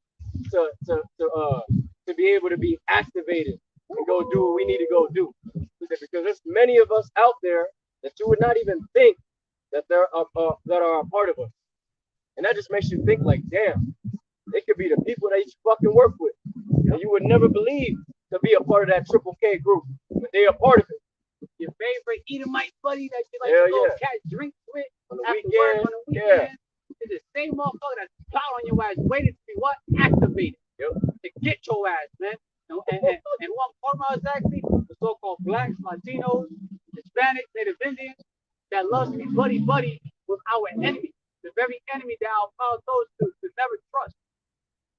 B: be able to be activated and go do what we need to go do. Because there's many of us out there that you would not even think that that are a part of us. And that just makes you think like, damn, it could be the people that you fucking work with. And you would never believe to be a part of that Triple K group, but they are part of it.
A: Your favorite Edomite buddy that you
B: Hell
A: to go
B: yeah.
A: catch drinks with
B: On the
A: after
B: weekend,
A: work on the
B: yeah.
A: weekend. It's the same motherfucker that's plowing on your ass, waiting to be what? Activated.
B: Yep.
A: To get your ass, man. And what I'm talking about exactly, the so-called blacks, Latinos, Hispanics, Native Indians that loves to be buddy-buddy was our enemy, the very enemy that our power told us to never trust.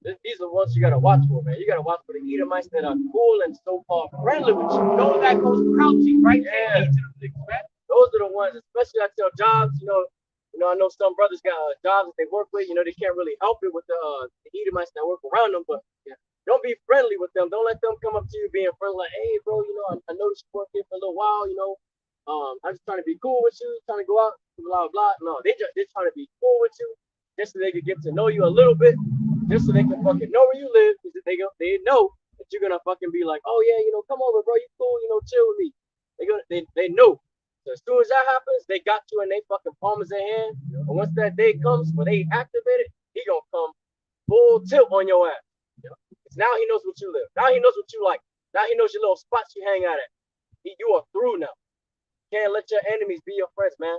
B: These are the ones you gotta watch for, man. You gotta watch for the Edomites that are cool and so-called friendly with you.
A: Those that goes crouching, right?
B: Yeah.
A: Man.
B: Those are the ones, especially I tell jobs, I know some brothers got jobs that they work with, they can't really help it with the Edomites that work around them, but don't be friendly with them. Don't let them come up to you being friendly, like, hey, bro, I noticed you work here for a little while, I'm just trying to be cool with you, trying to go out, blah, blah. No, they're trying to be cool with you just so they can get to know you a little bit, just so they can fucking know where you live, because they know that you're gonna fucking be like, oh yeah, come over, bro, you cool, chill with me. They know. So as soon as that happens, they got you in their fucking palms of their hand. And once that day comes where they activate it, he gonna come full tilt on your ass. Because now he knows what you live. Now he knows what you like. Now he knows your little spots you hang out at. You are through now. Can't let your enemies be your friends, man.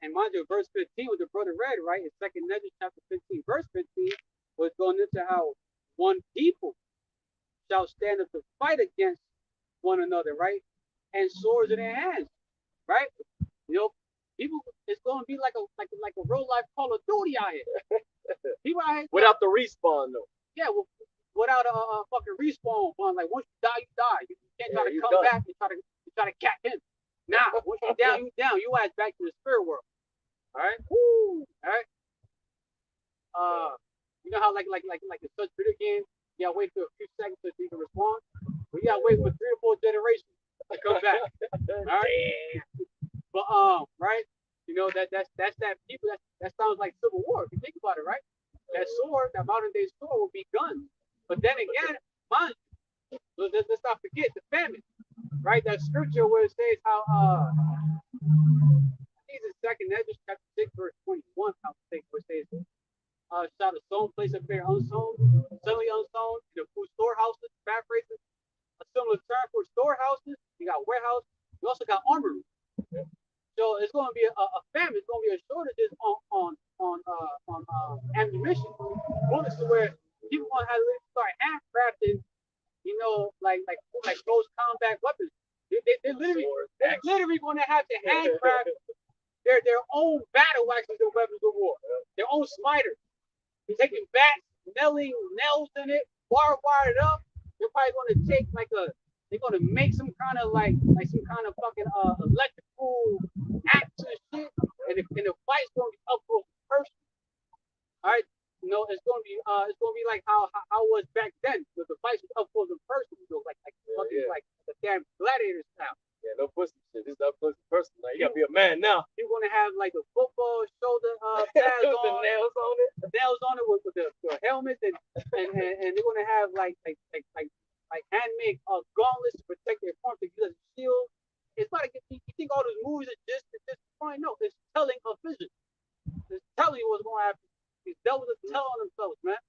A: And mind you, verse 15 with the brother read, right? In 2nd Ezra chapter 15, verse 15 was going into how one people shall stand up to fight against one another, right? And swords in their hands, right? People, it's going to be like a real life Call of Duty out here. People out here
B: without the respawn though.
A: Yeah, without a fucking respawn button. Like once you die, you die. You can't try to come back and try to catch him. Nah, once you down, you down. You ass back to the spirit world. All right. Woo. All right. You know how like in such video games, you gotta wait for a few seconds so you can respond. We gotta wait for 3 or 4 generations to come back. All right. But right. That's that people. That sounds like civil war. If you think about it, right? That sword, that modern day sword, will be guns. But then again, mind you, let's not forget the famine, right? That scripture where it says how I think it's 2nd Ezra chapter 6 verse 21. I think where it says shall the sown place appear unsown, suddenly unsown, in the food storehouses, paraphrasing. A similar term for storehouses. You got warehouse. You also got armory. So it's going to be a famine. It's going to be a shortages on ammunition. Bullets to where people want to have to start handcrafting, like close combat weapons. They're literally going to have to handcraft their own battle axes and weapons of war, their own spiders. They're taking bats, nailing nails in it, wired up. They're probably going to take they're going to make some kind of some kind of fucking electrical axe and shit, and the fight's going to be up close and personal. All right, it's going to be like how it was back then, with the fights was up close and personal, like the damn gladiator style.
B: Yeah, no pussy shit. This is up close and personal. Like, you gotta be a man now.
A: You're going to have like the football shoulder pads on,
B: the nails on it,
A: with the helmets, and they're going to have like handmade gauntlets to protect their front to use as a shield. It's about to get. You think all those movies are just fine? No, it's telling a vision. It's telling you what's going to happen. These devils are telling themselves, man.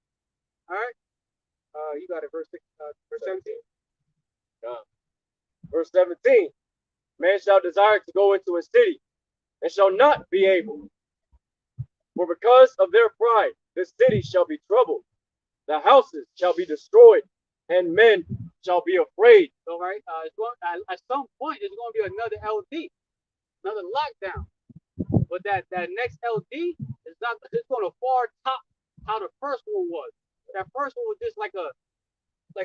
A: All right. You got it. Verse 17.
B: Verse 17. Man shall desire to go into a city, and shall not be able. For because of their pride, the city shall be troubled. The houses shall be destroyed, and men shall be afraid.
A: So, right, at some point, there's going to be another LD, another lockdown. But that next LD is not. It's going to far top how the first one was. That first one was just like a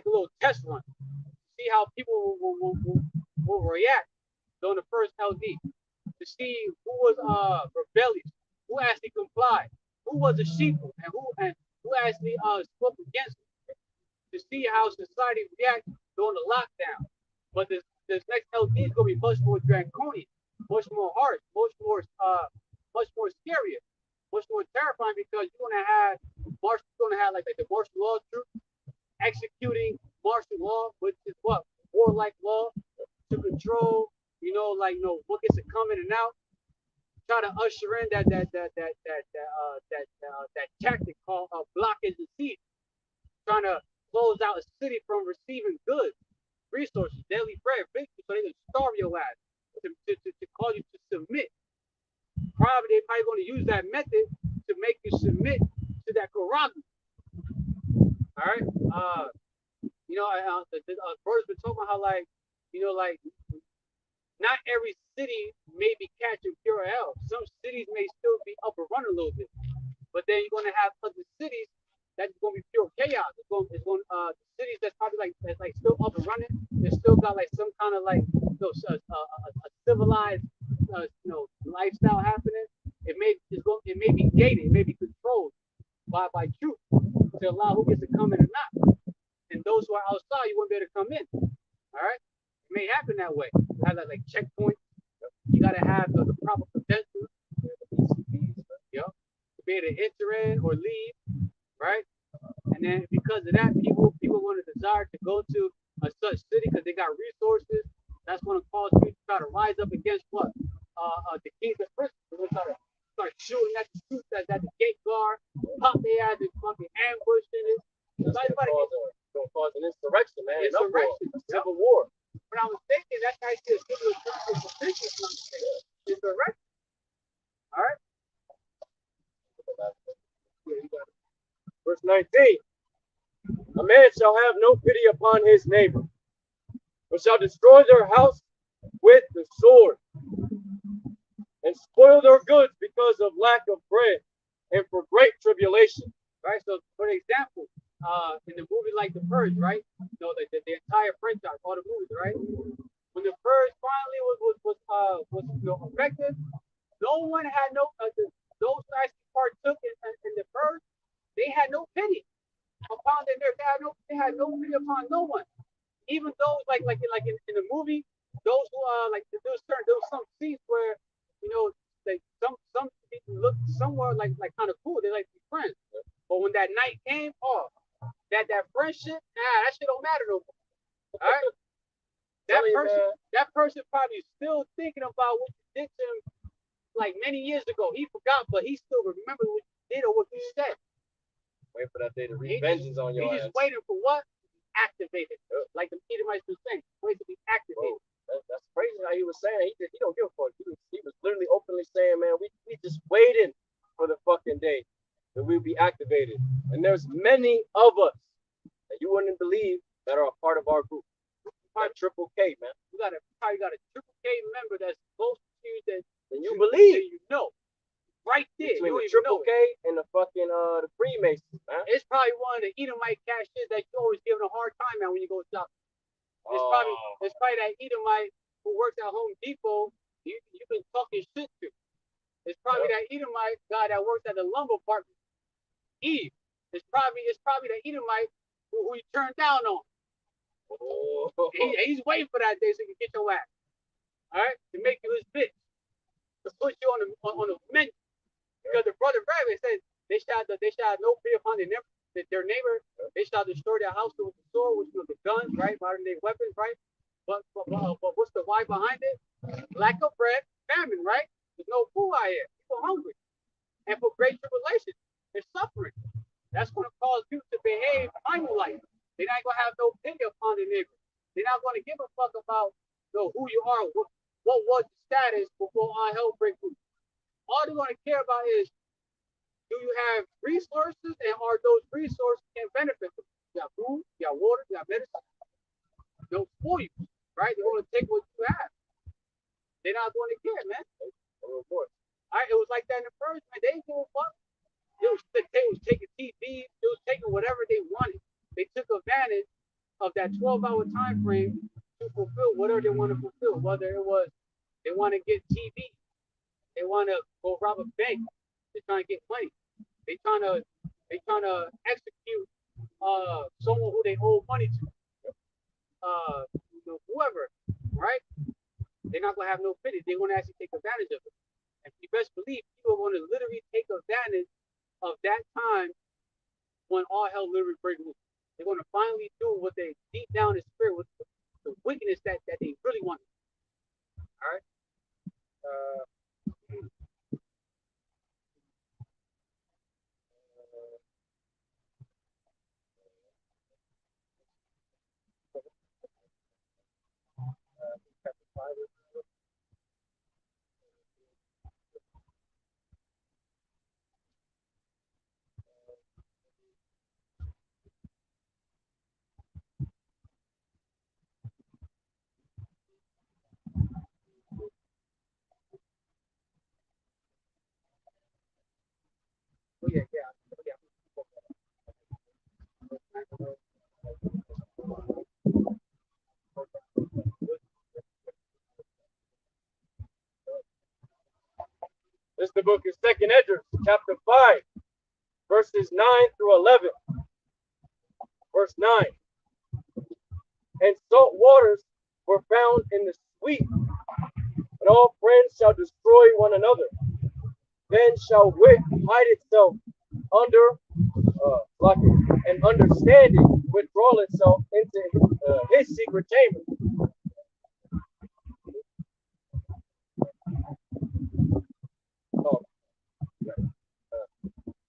A: little test run. See how people will react during the first LD. To see who was rebellious, who actually complied, who was a sheeple, and who actually spoke against it. To see how society reacts during the lockdown. But this next LD is going to be much more draconian, much more harsh, much more scarier, much more terrifying, because you're going to have like the martial law troops executing martial law, which is what warlike law to control, what gets to come in and out. Try to usher in that tactic called blockage and siege, trying to close out a city from receiving goods, resources, daily bread, victory, so they can starve your ass, to cause you to submit. Probably they're probably going to use that method to make you submit to that Quran. All right. The brothers been talking about how not every city may be catching pure hell. Some cities may still be up and running a little bit, but then you're gonna have other cities that's gonna be pure chaos. Cities that's probably that's like still up and running. They still got like some kind of like a civilized lifestyle happening. It may be gated. It may be controlled by truth to allow who gets to come in or not. And those who are outside, you won't be able to come in. All right, it may happen that way. You have that like checkpoint. You gotta have the proper credentials, to be able to enter in or leave, right? And then because of that, people want to desire to go to a such city because they got resources. That's going to cause people to try to rise up against what the kings of prison. They're going to start shooting at the troops at the gate guard, pop their ass and fucking ambush in it.
B: It's gonna cause an insurrection, man.
A: Insurrection,
B: civil war.
A: But I was thinking that's actually a civil insurrection. All right.
B: Verse 19. A man shall have no pity upon his neighbor, but shall destroy their house with the sword, and spoil their goods because of lack of bread, and for great tribulation.
A: Right. So, for example, in the movie like The Purge, right? The entire franchise, all the movies, right? When The Purge finally was effective, no one had those who actually partook in The Purge, they had no pity upon them. They had no pity upon no one. Even those like in the movie, those who there was some scenes where like some people look somewhere like kind of cool. They like to be friends. But when that night came, that friendship, that shit don't matter no more. All right. That person probably still thinking about what you did to him like many years ago. He forgot, but he still remember what you did or what you said.
B: Wait for that day to wreak vengeance on your ass.
A: He's just waiting for what? Activated. Like the Edomites was saying, wait to be activated.
B: That's crazy how he was saying. He don't give a fuck. He was literally openly saying, man, we just waiting for the fucking day that we'll be activated. And there's many of us that you wouldn't believe that are a part of our group. Probably triple K, man.
A: You probably got a triple K member that's close to you that
B: you believe.
A: Right there.
B: Between the triple K and the fucking the Freemasons, man.
A: It's probably one of the Edomite cashiers that you always giving a hard time at when you go shopping. It's probably that Edomite who works at Home Depot you've been talking shit to. It's probably that Edomite guy that works at the lumber department. Eve. It's probably that Edomite who you turned down on. He's waiting for that day so he can get your ass. All right, to make you his bitch, to put you on the menu. Because the brother Bradley said they shall no fear upon their neighbor. They shall destroy their house with the sword, which is the guns, right? Modern day weapons, right? But what's the why behind it? Lack of bread, famine, right? There's no food out here. People hungry, and for great tribulation, they're suffering. That's going to cause people to behave primal like. They're not going to have no pity upon their neighbor. They're not going to give a fuck about who you are, what was the status before all hell breaks loose. All they're going to care about is, do you have resources, and are those resources can benefit them? You got food, you got water, you got medicine. They'll spoil you, right? They're going to take what you have. They're not going to care, man. All right, it was like that in the first, man. They didn't give a fuck. They was taking TV, they was taking whatever they wanted. They took advantage of that 12-hour time frame to fulfill whatever they want to fulfill, whether it was they want to get TV, they want to go rob a bank, they're trying to get money, they trying to execute someone who they owe money to, whoever, right? They're not gonna have no pity. They're gonna actually take advantage of it, and you best believe people are gonna literally take advantage of that time when all hell literally breaks loose. They're gonna finally do what they deep down in spirit with the wickedness that they really want. All right. Oh yeah, yeah.
B: This is the book of Second Esdras, chapter 5, verses 9 through 11. Verse 9. And salt waters were found in the sweet, and all friends shall destroy one another. Then shall wit hide itself under and understanding withdraw itself into his secret chamber.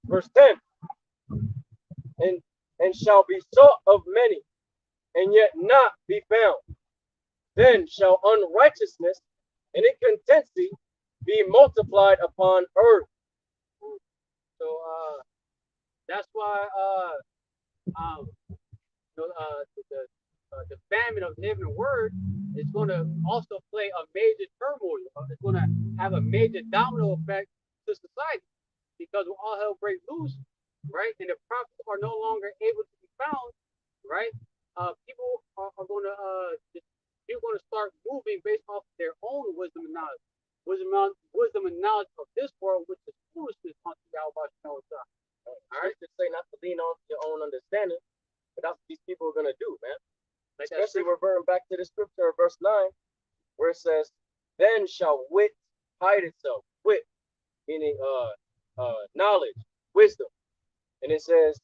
B: Verse 10. And shall be sought of many, and yet not be found. Then shall unrighteousness and inconstancy be multiplied upon earth.
A: So that's why the famine of living word is going to also play a major turmoil. It's going to have a major domino effect to society, because when all hell breaks loose, right, and the prophets are no longer able to be found, right, people are going to start moving based off their own wisdom and knowledge. Wisdom and knowledge of this world, which is foolishness unto YAHAWASHI W4Y.
B: All right, just say not to lean on your own understanding, but that's what these people are going to do, man. Like especially reverting back to the scripture, verse 9, where it says, then shall wit hide itself. Wit, meaning knowledge, wisdom. And it says,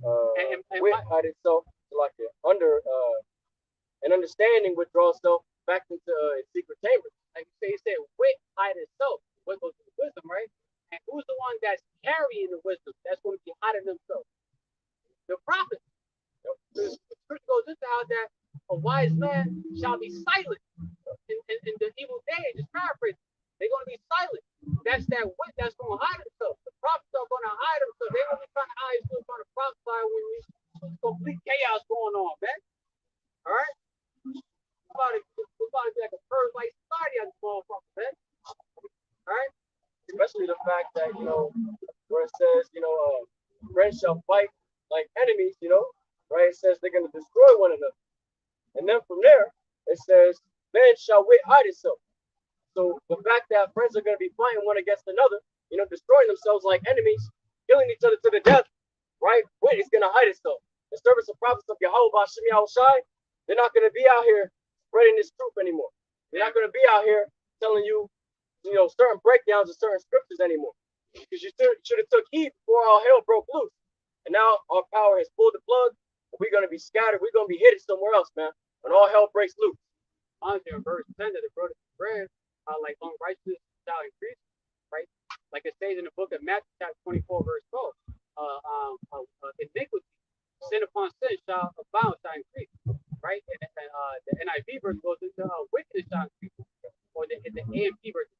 B: wit hide itself like under an understanding withdraw itself back into its secret chamber.
A: Like you said, wit hide itself. What goes to wisdom, right? And who's the one that's carrying the wisdom? That's going to be hiding themselves. The prophet. The scripture goes into how that a wise man shall be silent in the evil day. Just paraphrase. They're going to be silent. That's that wit that's going to hide themselves. The prophets are going to hide themselves. They won't be trying to hide themselves, trying to prophesy when there's complete chaos going on, man. All right? We're about to be like a Purge-like society on this motherfucker, man. All right?
B: Especially the fact that, where it says, friends shall fight like enemies, right? It says they're going to destroy one another. And then from there, it says, then shall wit hide itself. So the fact that friends are going to be fighting one against another, destroying themselves like enemies, killing each other to the death, right? Wit is going to hide itself. The servants and prophets of YAHAWAH BAHASHAM YAHAWASHI, they're not going to be out here spreading this truth anymore. They're not going to be out here telling you, certain breakdowns of certain scriptures anymore. Because you should have took heed before all hell broke loose. And now our power has pulled the plug. We're going to be scattered. We're going to be hidden somewhere else, man. When all hell breaks loose.
A: Honestly, in verse 10 that the brother read, like unrighteousness shall increase, right? Like it says in the book of Matthew, chapter 24, verse 12. Iniquity, sin upon sin shall abound, shall increase, right? And the NIV verse goes into wickedness shall increase, or the AMP verse.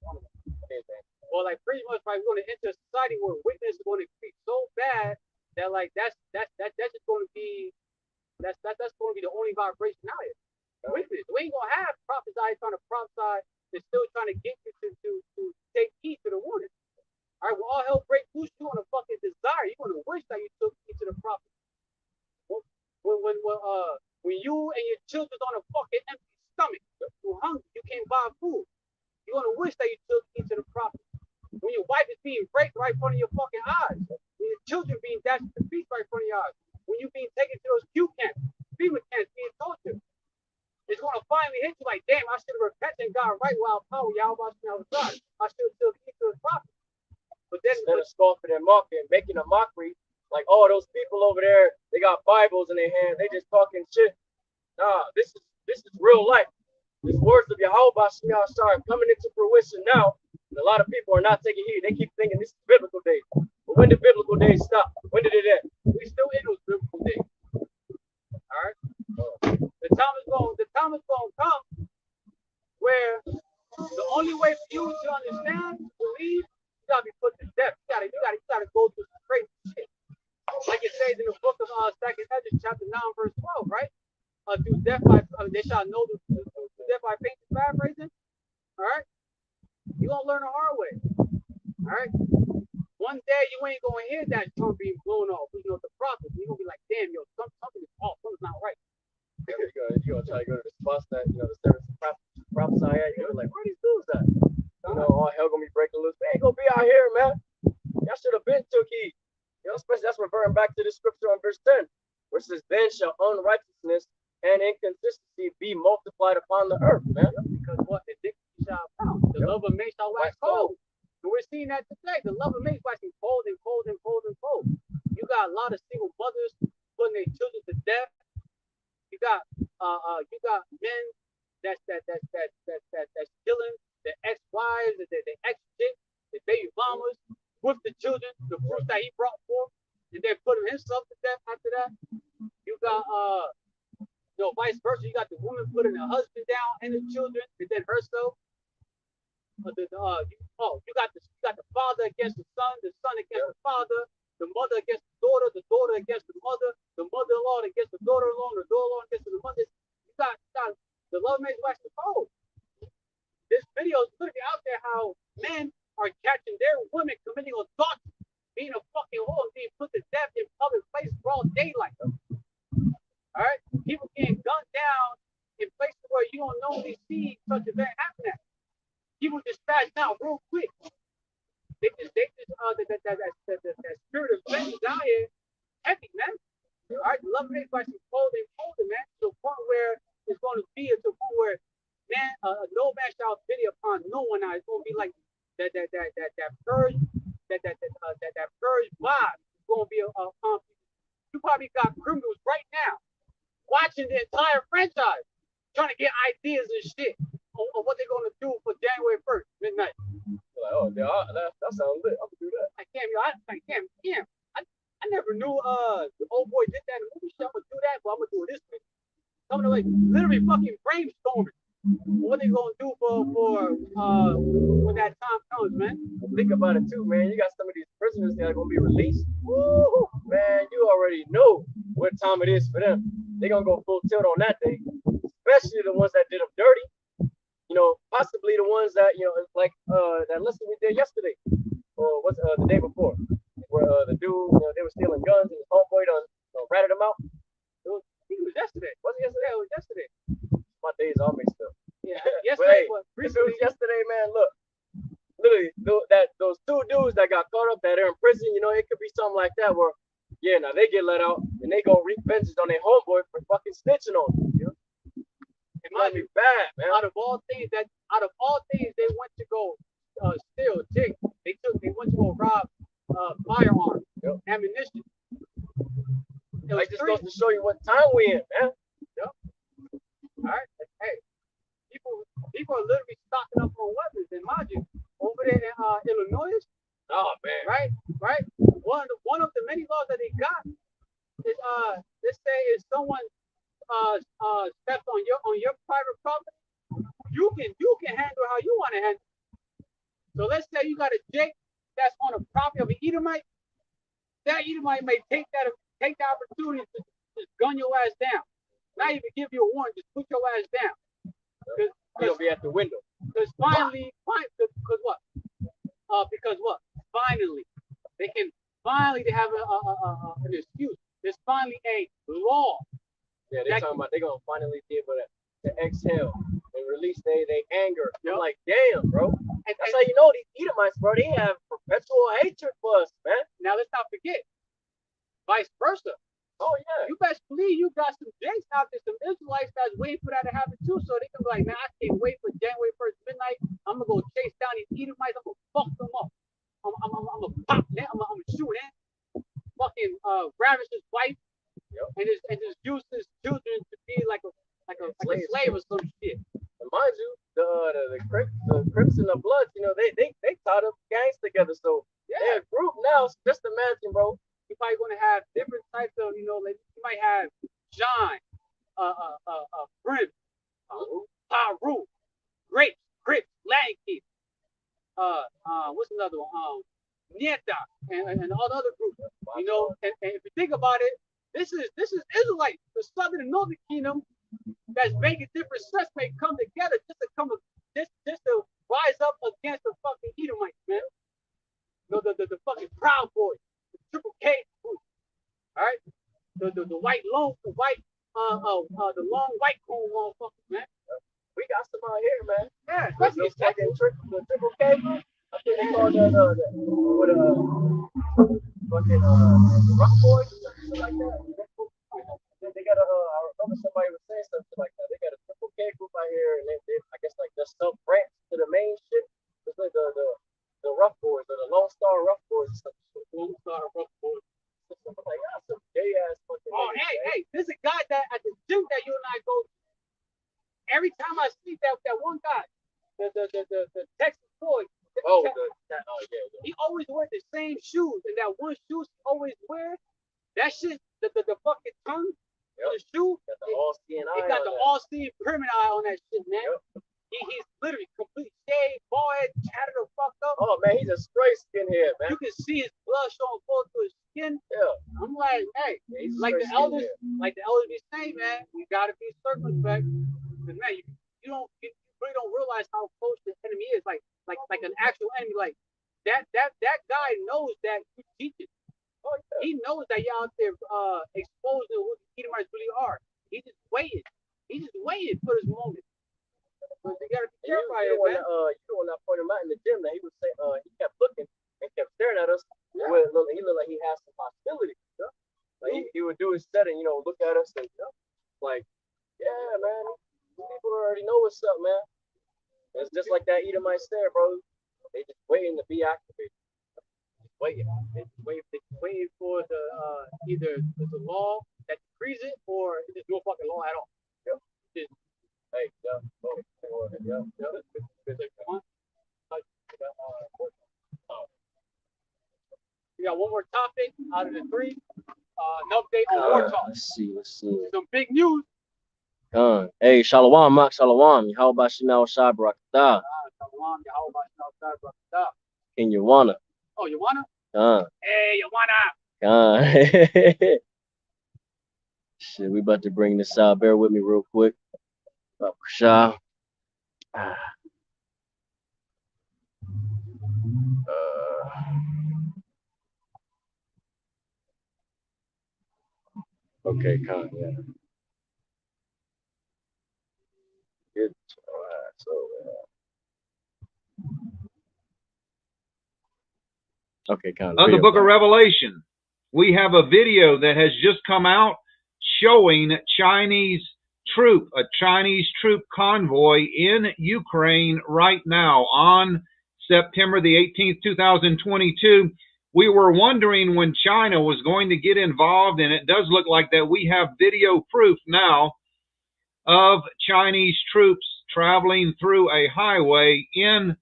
A: Well, like pretty much, like, we're going to enter a society where wickedness is going to increase so bad that like that's just going to be that's going to be the only vibration out here. Wickedness. We ain't gonna have prophets out here trying to prophesy. They're still trying to get you to take heed to the warning. All right, well, all hell break loose. You want a fucking desire. You want to wish that you took heed to the prophet. When you and your children's on a fucking empty stomach, you're hungry, you can't buy food. You want to wish that you took heed to the prophet. When your wife is being raped right in front of your fucking eyes. When your children being dashed to pieces right in front of your eyes. When you being taken to those Q camps, FEMA camps, being tortured. It's going to finally hit you like, damn, I should have repented and got right while power, YAHAWASHI W4Y. I should have took heed to the prophet. But then
B: instead of scoffing and mocking, making a mockery, like, oh, those people over there, they got Bibles in their hand, they just talking shit. Nah, this is real life. These words of YAHAWAH BAHASHAM YAHAWASHI are coming into fruition now. And a lot of people are not taking heed. They keep thinking this is biblical days. But when did biblical days stop? When did it end?
A: We still in those biblical days. All right. The time is going to come where the only way for you to understand, believe, you gotta be put to death. You gotta go through some crazy shit. Like it says in the book of Second Esdras, chapter 9, verse 12, right? Through death they shall know through death by faith is paraphrasing. All right. You're gonna learn the hard way. All right. One day you ain't gonna gonna hear that drum being blown off, you know, the prophet. You're gonna be like, damn, yo, something is off, something's not right.
B: You're gonna try to go to the spots that, you know, the service prophesy at. You're like, where these dudes at? You know, all hell gonna be breaking loose. We ain't gonna be out here, man. Y'all should have been took heed. You know, especially that's referring back to the scripture on verse 10, where it says, then shall unrighteousness and inconsistency be multiplied upon the earth, man.
A: Because what? Iniquity shall abound. The love of many shall wax cold. And we're seeing that today. The love of many is waxing cold and cold and cold and cold. You got a lot of single mothers putting their children to death. You got men that's killing their ex-wives, their ex-chicks, their baby mamas with the children, the fruits that he brought forth, and then putting himself to death after that. You got vice versa. You got the woman putting her husband down and the children, and then herself. You got the father against the son against the father, the mother against the daughter against the mother-in-law against the daughter-in-law, the daughter-in-law against the mother. You got the love makes wax cold. This video is literally out there how men are catching their women committing adultery, being a fucking whore, and being put to death in public places broad daylight. All right, people getting gunned down in places where you don't normally see such event happen at. People just fast out real quick. That spirit of vengeance out here, heavy, man. All right, love makes like some colder and colder, man. To the point where it's going to be to the point where, man, no man shall pity upon no one. Now it's going to be like that purge, that purge vibe. It's going to be you probably got criminals right now watching the entire franchise, trying to get ideas and shit on what they're going to do for January 1st, midnight.
B: Like, oh, yeah, that sounds lit. I'm gonna do that.
A: I never knew the old boy did that in the movie. I'm gonna do that, but I'm gonna do it this way. Some of them like literally fucking brainstorming what they gonna do for when that time comes, man.
B: Think about it too, man. You got some of these prisoners that are gonna be released. Woo, man, you already know what time it is for them. They're gonna go full tilt on that day, especially the ones that did them dirty. You know, possibly the ones that, you know, like that lesson we did yesterday, or what's the day before, where the dude, you know, they were stealing guns and his homeboy done ratted them out.
A: It was yesterday. Was it yesterday? It was yesterday.
B: My days all mixed up.
A: Yeah, yesterday.
B: But hey, if it was yesterday, man, look, literally, those two dudes that got caught up that are in prison, you know, it could be something like that where, yeah, now they get let out and they go wreak vengeance on their homeboy for fucking snitching on them. You know? It might be bad, man.
A: Out of all things, they went to go steal, they went to go rob firearms, ammunition.
B: Like just goes to show you what time we in, man.
A: Yep. All right. Hey, people are literally stocking up on weapons, and mind you, over there in Illinois.
B: Oh man.
A: Right. One of the many laws that they got is let's say if someone steps on your private property, you can handle how you want to handle. So let's say you got a Jake that's on a property of an Edomite. That Edomite may take the opportunity to just gun your ass down. Not even give you a warning, just put your ass down.
B: You'll be at the window.
A: Because finally, finally, they have an excuse. There's finally a law.
B: Yeah, they're talking about they're gonna finally be able to exhale and release their anger. Yep. I'm like, damn, bro. And that's how you know these Edomites, bro. They have perpetual hatred for us, man.
A: Now let's not forget, vice versa.
B: Oh yeah.
A: You best believe you got some Jakes out there, some Israelites that's waiting for that to happen too. So they can be like, man, I can't wait for January 1st midnight. I'm gonna go chase down these Edomites. I'm gonna fuck them up. I'm gonna pop them. I'm gonna shoot him. Fucking ravish his wife. Yep. and just use his children to be like a slave or some shit.
B: And mind you, the Crips and the Bloods, you know, they tied up gangs together. So they're a group now. Just imagine, bro.
A: You're probably gonna have different types of, you know, like you might have John, Brim, Paru, Crips, Latin Kids, what's another one? Nieta, and all the other groups. You know, and if you think about it, this is Israelites, the southern and northern kingdom that's making different sets may come together just to rise up against the fucking Edomites, man. You know, the fucking Proud Boys. the white loaf, the long white cone motherfuckers, man.
B: We got some out here, man.
A: Yeah,
B: What's
A: especially
B: this fucking triple cable? I think they call that what fucking rock boys or something like that. They got a I remember somebody was saying something like that. They got a triple K group out here, and they I guess like the sub branch to the main shit. It's like the rough boys or the Lone Star rough boys or something.
A: Lone Star rough boys.
B: Something like that. Some gay ass fucking.
A: Oh, hey, there's a guy that at the gym that you and I go to. Every time I see that one guy, the Texas boy.
B: Oh, yeah.
A: He always wears the same shoes, and that one shoes he always wears, that shit, the fucking tongue, the shoe,
B: got the all-seeing eye.
A: He got the all-seeing pyramid eye on that shit, man.
B: Yep.
A: He's literally complete shaved, bald, tattered the fuck up.
B: Oh man, he's a straight skinhead, man.
A: You can see his blood showing forth through his skin.
B: Yeah.
A: I'm like, hey,
B: he's
A: like the elders be saying, man, you gotta be circumspect. Because man, you really don't realize how close the enemy is. Like an actual enemy. Like that guy knows that you teach it.
B: Oh, yeah.
A: He knows that you're out there exposing who the Edomites really are. He's just waiting. He's just waiting for this moment. But you gotta be careful, man.
B: You know when I pointed him out in the gym, that he would say he kept looking and kept staring at us. Yeah. He looked like he had some hostility. You know? Like he would do his set and look at us and like, yeah, man, people already know what's up, man. It's just like that Edomite stare, bro. They just waiting to be activated. Just waiting.
A: They waiting for the either the law that decrees it or just no fucking law at all.
B: Yep.
A: Just,
B: hey, yeah.
A: We got one more topic out of the three. An update on war talk.
D: Let's see.
A: Some big news.
D: Hey, Shalom, Mak Shalom. YAHAWASHI W4Y Brakatah.
A: Shalom, YAHAWAH BAHASHAM.
D: King Yawana.
A: Oh, you wanna? Hey, you
D: wanna? Shit, we about to bring this out. Bear with me real quick. YAHAWAH. Okay, yeah. Good. All right, so okay,
E: of the book of Revelation, we have a video that has just come out showing a Chinese troop convoy in Ukraine right now on September the 18th, 2022. We were wondering when China was going to get involved, and it does look like that we have video proof now of Chinese troops traveling through a highway in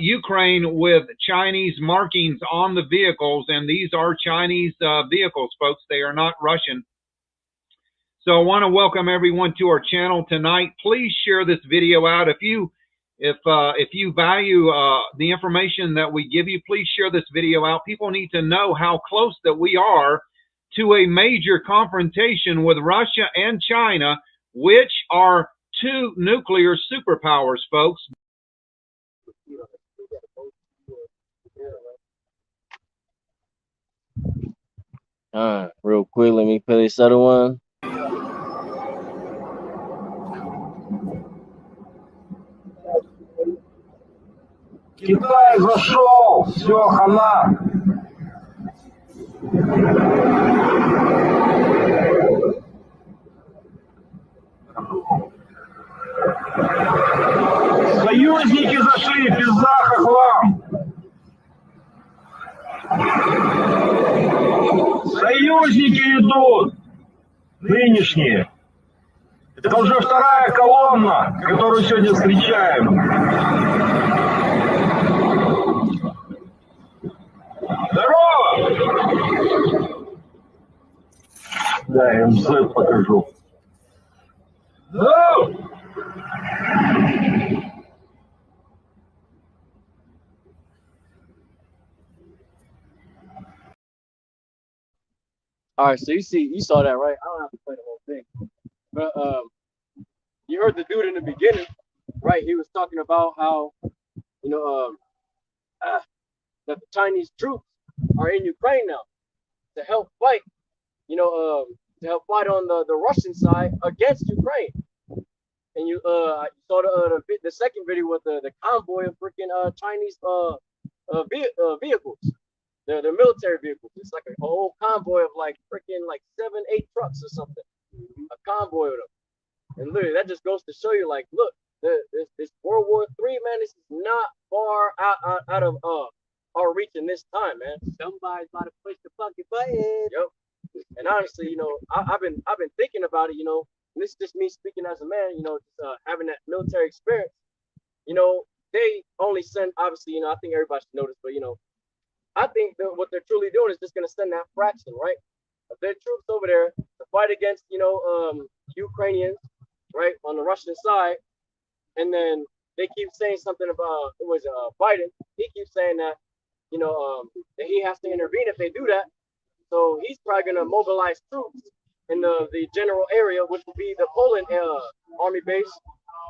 E: Ukraine with Chinese markings on the vehicles, and these are Chinese vehicles, folks. They are not Russian. So I want to welcome everyone to our channel tonight. Please share this video out. If you value the information that we give you, please share this video out. People need to know how close that we are to a major confrontation with Russia and China, which are two nuclear superpowers, folks.
D: Real quick, let me play this other one.
F: Китай зашел, все, хана. Союзники зашли, пиздаха к вам. Союзники идут, нынешние. Это уже вторая колонна, которую сегодня встречаем. Здорово! Да, я МЗ покажу. Ну!
D: All right, so you saw that, right? I don't have to play the whole thing, but you heard the dude in the beginning, right? He was talking about how, that the Chinese troops are in Ukraine now to help fight
B: to help fight on the Russian side against Ukraine. And you saw the second video with the convoy of freaking Chinese vehicles. They're military vehicles. It's like a whole convoy of like freaking like 7, 8 trucks or something. A convoy of them. And literally that just goes to show you, like, look, this World War III, man, this is not far out of our reach in this time, man.
A: Somebody's about to push the fucking button.
B: Yep. And honestly, I've been thinking about it, and this is just me speaking as a man, just, having that military experience. They only send, obviously, I think everybody should know this, but I think that what they're truly doing is just gonna send that fraction, right, of their troops over there to fight against, Ukrainians, right, on the Russian side. And then they keep saying something about, it was Biden. He keeps saying that, that he has to intervene if they do that. So he's probably going to mobilize troops in the general area, which would be the Poland army base,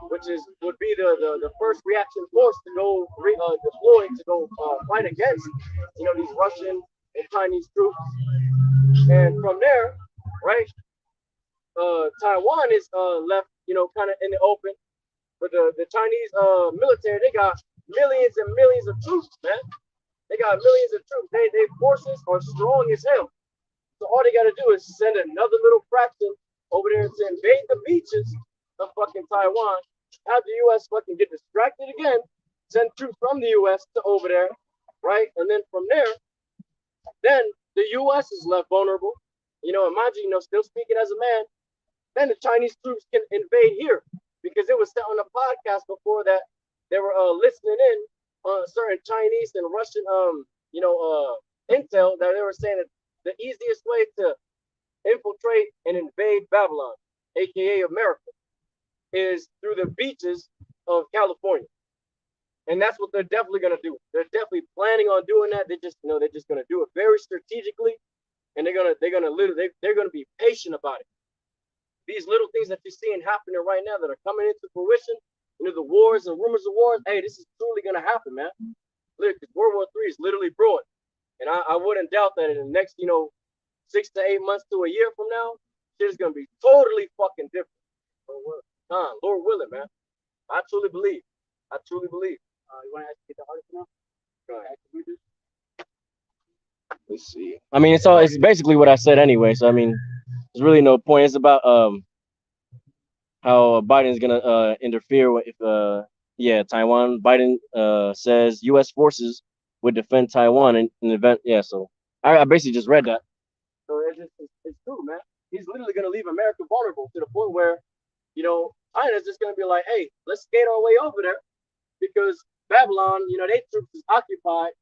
B: which would be the first reaction force to go deploy to go fight against, these Russian and Chinese troops. And from there, right, Taiwan is left, kind of in the open. But the Chinese military, they got millions and millions of troops, man. They got millions of troops. They forces are strong as hell. So all they gotta do is send another little fraction over there to invade the beaches of fucking Taiwan. Have the U.S. fucking get distracted again. Send troops from the U.S. to over there, right? And then from there, then the U.S. is left vulnerable. Imagine, still speaking as a man. Then the Chinese troops can invade here. Because it was said on a podcast before that they were listening in on certain Chinese and Russian intel, that they were saying that the easiest way to infiltrate and invade Babylon, aka America, is through the beaches of California. And that's what they're definitely gonna do. They're definitely planning on doing that. They're just gonna do it very strategically, and they're gonna be patient about it. These little things that you're seeing happening right now that are coming into fruition, the wars and rumors of wars, hey, this is truly going to happen, man. Look, World War III is literally brewing. And I wouldn't doubt that in the next, 6 to 8 months to a year from now, shit is going to be totally fucking different. Lord willing, man. I truly believe. You want to get the article now? Go ahead. Let's see. I mean, it's basically what I said anyway. So, I mean, there's really no point. It's about how Biden's gonna interfere with Taiwan. Biden says U.S. forces would defend Taiwan in an event. Yeah, so I basically just read that. So it's true, man. He's literally gonna leave America vulnerable to the point where, China's just gonna be like, hey, let's skate our way over there, because Babylon, they troops is occupied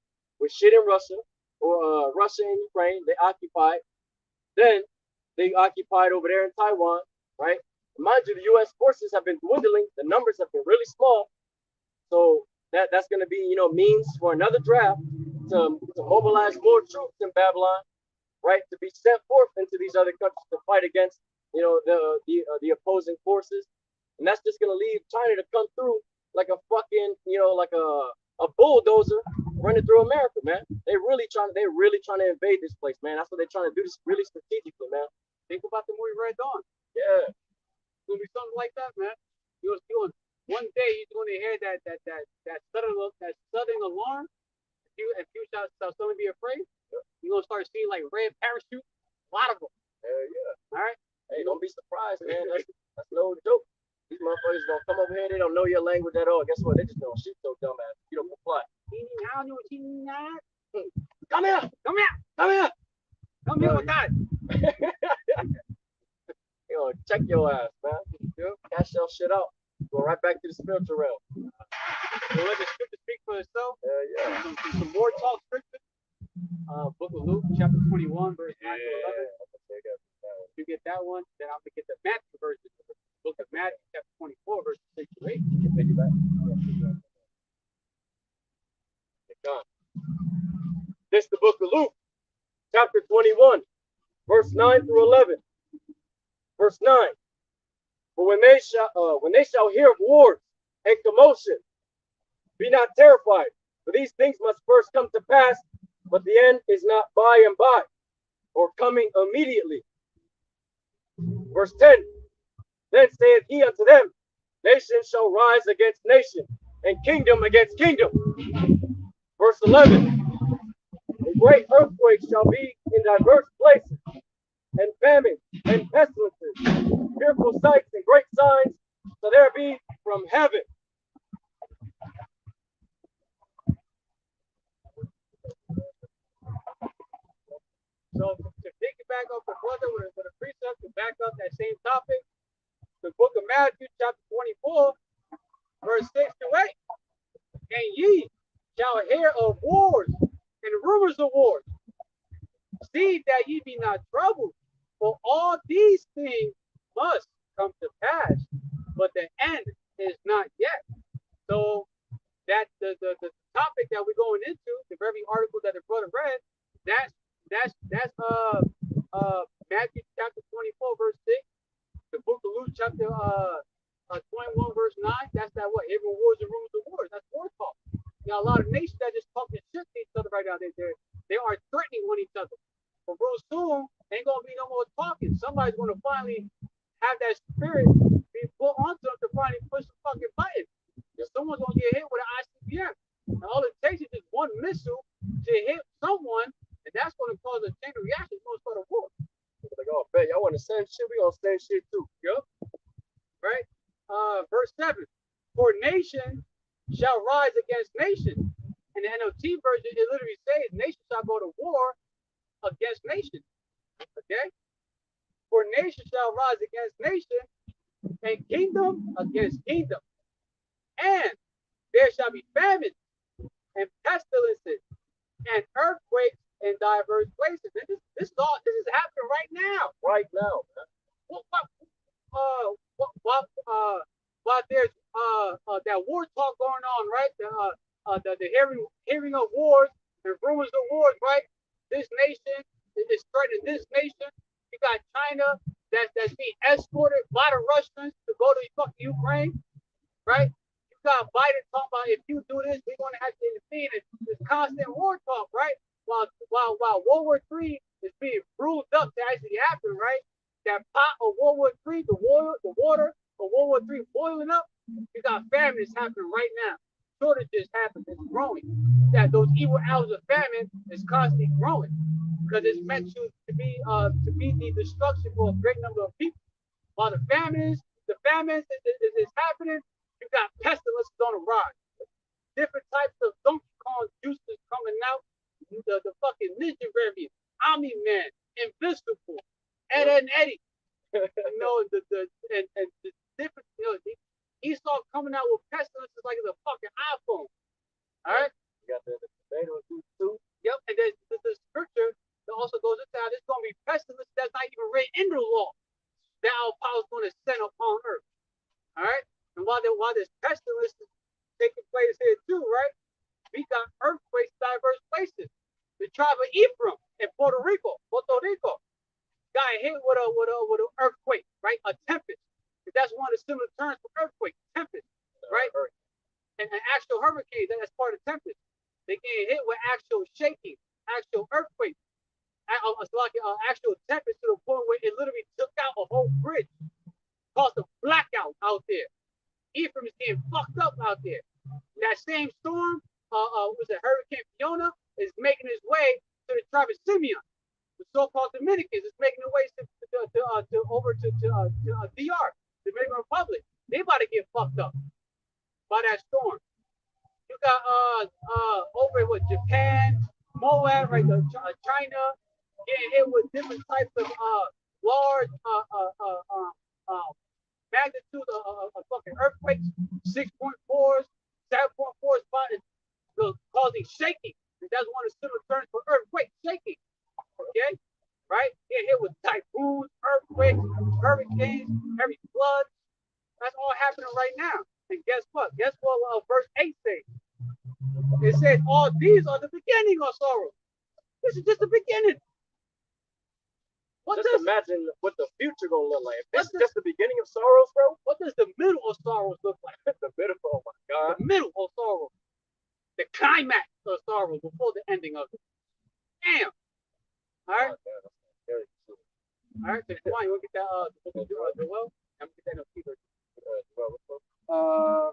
B: with shit in Russia or Russia and Ukraine. They occupied. Then they occupied over there in Taiwan, right? Mind you, the U.S. forces have been dwindling. The numbers have been really small. So that's going to be, means for another draft to mobilize more troops in Babylon, right? To be sent forth into these other countries to fight against, the opposing forces. And that's just going to leave China to come through like a fucking, like a bulldozer running through America, man. They're really trying to invade this place, man. That's what they're trying to do, this really strategically, man.
A: Think about the movie Red Dawn.
B: Yeah.
A: It's gonna be something like that, man. One day you're gonna hear that sudden alarm. If you shall suddenly be afraid, you're gonna start seeing like red parachutes, a lot of them.
B: Yeah.
A: All right.
B: Hey, don't be surprised, man. That's no joke. These motherfuckers gonna come over here. They don't know your language at all. Guess what? They just gonna shoot your dumb ass. You don't comply. Come here.
A: With that.
B: Check your ass, man. Cash your shit out. Go right back to the spiritual realm.
A: So let the scripture speak for itself.
B: Yeah.
A: Some more talk scripture. Book of Luke, chapter 21, verse 9 to 11. You get that one, then I'm gonna get the Matthew verses. Book of Matthew, chapter 24, verses 6 to 8.
B: This is the book of Luke, chapter 21, verse 9 through 11. Verse 9. For when they shall hear of wars and commotion, be not terrified, for these things must first come to pass, but the end is not by and by. or coming immediately. Verse 10, then saith he unto them, nation shall rise against nation, and kingdom against kingdom. Verse 11, a great earthquake shall be in diverse places, and famine, and pestilences, fearful sights and great signs, so there be from heaven.
A: So to piggyback off the brother with a precept to back up that same topic, the book of Matthew, chapter 24, verse 6 to 8. And ye shall hear of wars and rumors of wars. See that ye be not troubled, for all these things must come to pass, but the end is not yet. So that the topic that we're going into, the very article that the brother read, that's Matthew chapter 24 verse 6, the book of Luke chapter 21 verse 9. That's that what? Hearing wars and rumors of wars. That's war talk. You know, a lot of nations that just talking shit to each other right now. They are threatening one each other. But real soon, ain't gonna be no more talking. Somebody's gonna finally have that spirit be put onto them to finally push the fucking button. Someone's gonna get hit with an ICBM. And all it takes is just one missile to hit someone, and that's gonna cause a chain reaction. It's gonna start a war.
B: Like, oh, bet y'all want to send shit? We gonna send shit too.
A: Yep. Right? Verse 7. For nation shall rise against nation. In the NLT version, it literally says nation shall go to war against nation. Okay? For nation shall rise against nation, and kingdom against kingdom. And there shall be famine and pestilences and earthquakes in diverse places. And this is happening right now.
B: Right now, man.
A: While there's that war talk going on, right? The hearing of wars and rumors of wars, right? This nation is threatening this nation. You got China that's being escorted by the Russians to go to fucking Ukraine, right? You got Biden talking about if you do this, we're gonna have to intervene. It's constant war talk, right? While World War III is being brewed up to actually happen, right? That pot of World War III, the water of World War III boiling up. You got famine is happening right now. Shortages happen. It's growing. That those evil hours of famine is constantly growing because it's meant to be the destruction for a great number of people. While the famine is happening, you got pestilences on the rise. Different types of Donkey Kong juices coming out. The fucking Ninja Variant, Omni Man, Invisible, Ed and Eddie. You know, the different, you know, he started coming out with pestilences like it's a fucking iPhone. All right?
B: You got the tomato juice too.
A: Yep, and there's the scripture that also goes into how there's going to be pestilence that's not even written in the law that our power is going to send upon earth. All right? And while there's pestilence taking place here too, right? We got earthquakes in diverse places. The tribe of Ephraim in Puerto Rico got hit with an earthquake, right? A tempest. That's one of the similar terms for earthquake, tempest, right? And an actual hurricane, that's part of tempest. They get hit with actual shaking, actual earthquake, actual tempest to the point where it literally took out a whole bridge, caused a blackout out there. Ephraim is getting fucked up out there. That same storm, was it Hurricane Fiona, is making its way to the tribe of Simeon. The so-called Dominicans is making their way over to DR, Dominican Republic. They about to get fucked up by that storm. You got over with Japan, Moab, right? China getting hit with different types of large magnitude of fucking earthquakes, 6.4s, 7.4s, causing shaking. That's one of the similar terms for earthquake, shaking. Okay, right? Getting hit with typhoons, earthquakes, hurricanes, heavy floods. That's all happening right now. And guess what? Verse 8 says? It says, all these are the beginning of sorrow. This is just the beginning.
B: Just imagine what the future gonna look like. This is just the beginning of sorrows, bro.
A: What does the middle of sorrows look like?
B: The middle, oh my God.
A: The middle of sorrow. The climax of sorrow before the ending of it. Damn. All right. right, so come on, you want to get that the book of Joel? I'm gonna get that in a few verses.
D: Uh,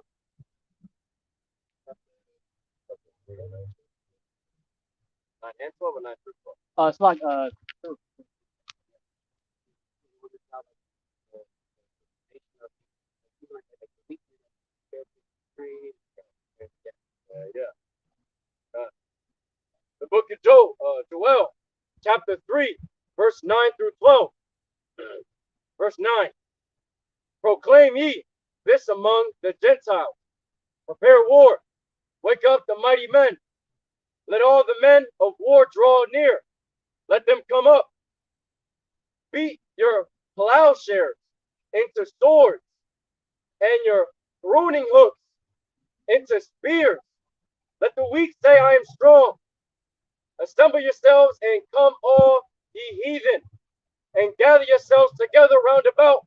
D: 9 and 12 or 9 through 12?
A: It's like
B: The book of Joel, chapter 3, verse 9 through 12. Verse 9. Proclaim ye this among the Gentiles. Prepare war. Wake up the mighty men. Let all the men of war draw near. Let them come up. Beat your plowshares into swords and your pruning hooks into spears. Let the weak say, I am strong. Assemble yourselves and come all ye heathen, and gather yourselves together round about.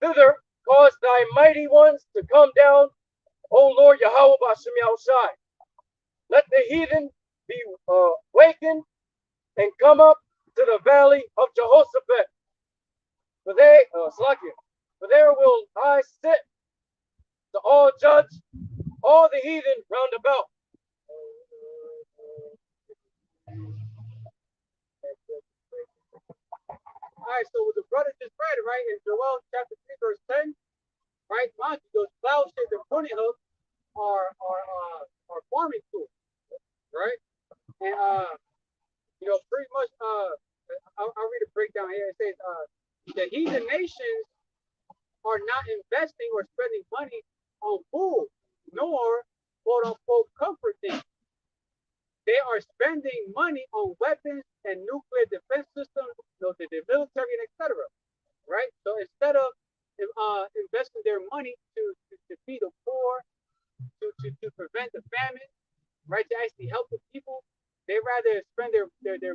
B: Thither cause thy mighty ones to come down, O Lord YAHAWAH BAHASHAM YAHAWASHI. Let the heathen be wakened and come up to the valley of Jehoshaphat. For there will I sit to all judge all the heathen round about.
A: all right, so what the brother just read, right, in Joel chapter 3, verse 10, right? Mind you, those plowshares and pruning hooks are farming tools, right? And you know, pretty much I'll read a breakdown here. It says the heathen nations are not investing or spending money on food, nor quote unquote comfort things. They are spending money on weapons and nuclear defense systems, you know, the military and etc. Right? So instead of investing their money to feed the poor, to prevent the famine, right? To actually help the people, they rather spend their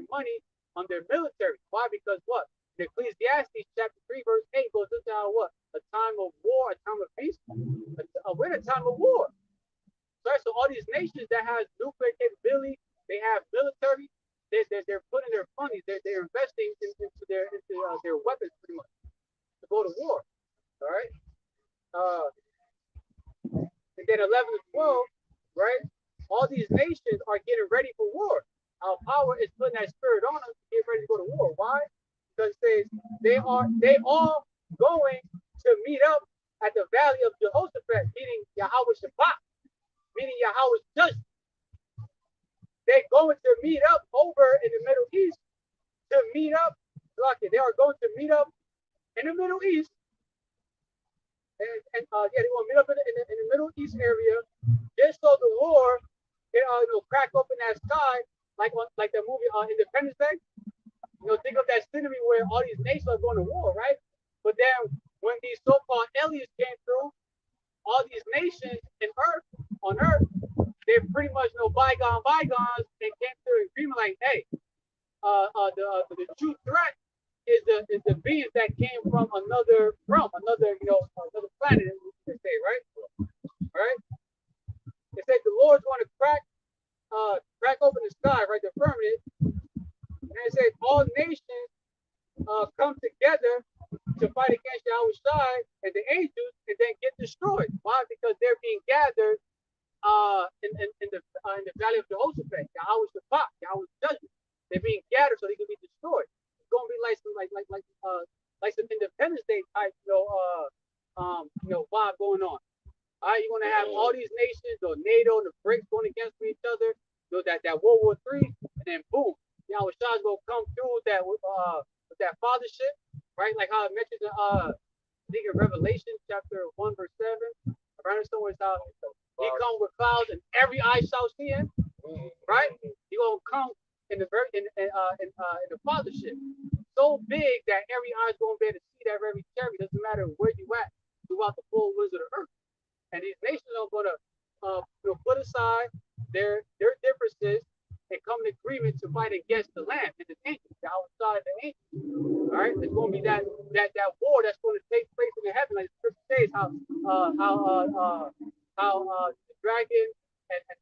A: money on their military. Why? Because what? In Ecclesiastes chapter 3, verse 8 goes into how what? A time of war, a time of peace. We're in a time of war. Right? So all these nations that have nuclear capability, they have military, they're putting their money, they're investing into their weapons pretty much to go to war. All right. And then 11 to 12, right? All these nations are getting ready for war. Our power is putting that spirit on them to get ready to go to war. Why? Because it says they all going to meet up at the valley of Jehoshaphat, meaning Yahweh Shabbat, meaning Yahweh's judgment. They're going to meet up over in the Middle East to meet up. They are going to meet up in the Middle East. And they want to meet up in the Middle East area just so the war can crack open that sky like the movie Independence Day. You know, think of that scenery where all these nations are going to war, right? But then when these so-called aliens came through, all these nations on Earth, they pretty much bygones and came to an agreement like, hey, the true threat is the beings that came from another realm, another planet, they say, right? Right? They say the Lord's going to crack open the sky, right? The firmament, and they say all nations come together to fight against Yahushua and the angels, and then get destroyed. Why? Because they're being gathered in the valley of Jehoshaphat, Yahweh's Shabbat, Yahweh's judgment. They're being gathered so they can be destroyed. It's going to be like some Independence Day type, vibe going on. All right, you're going to have all these nations, NATO and the BRICS going against each other. That World War III, and then boom, Yahushua's going to come through with that fathership, right? Like how it mentions I think in Revelation chapter 1 verse 7, around somewhere it's how he comes with clouds and every eye shall see him, right? He gonna come in the fathership, so big that every eye is gonna be able to see that very cherry. Doesn't matter where you at throughout the full winds of the earth. And these nations are gonna put aside their differences and come in agreement to fight against the Lamb and the angels, the outside of the angels. All right, it's going to be that war that's going to take place in the heaven, like the scripture says, how the dragon and the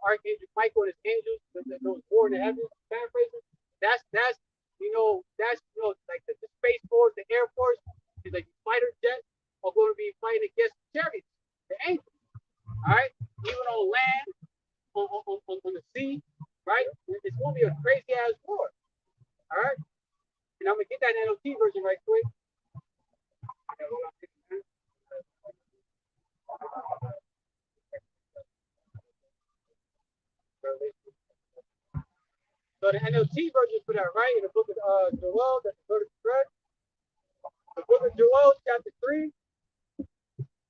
A: archangel Michael and his angels, those war in the heavens, paraphrasing. That's that's like the Space Force, the Air Force, is like fighter jets are going to be fighting against chariots, the angels. All right, even on land, on the sea, right? It's going to be a crazy ass war. All right, and I'm gonna get that NLT version right quick. So the NLT version for that, right? In the book of Joel, that's the verse read. The book of Joel, chapter 3,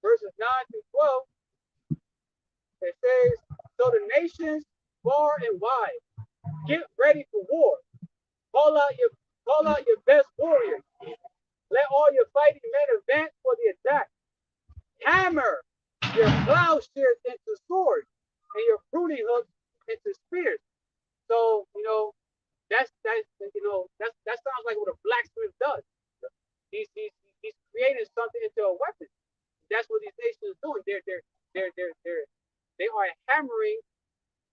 A: verses 9 through 12. It says, so the nations far and wide, get ready for war. Call out your best warriors. Let all your fighting men advance for the attack. Hammer your plowshares into swords and your pruning hooks into spears. So, that sounds like what a blacksmith does. He's creating something into a weapon. That's what these nations are doing. They are hammering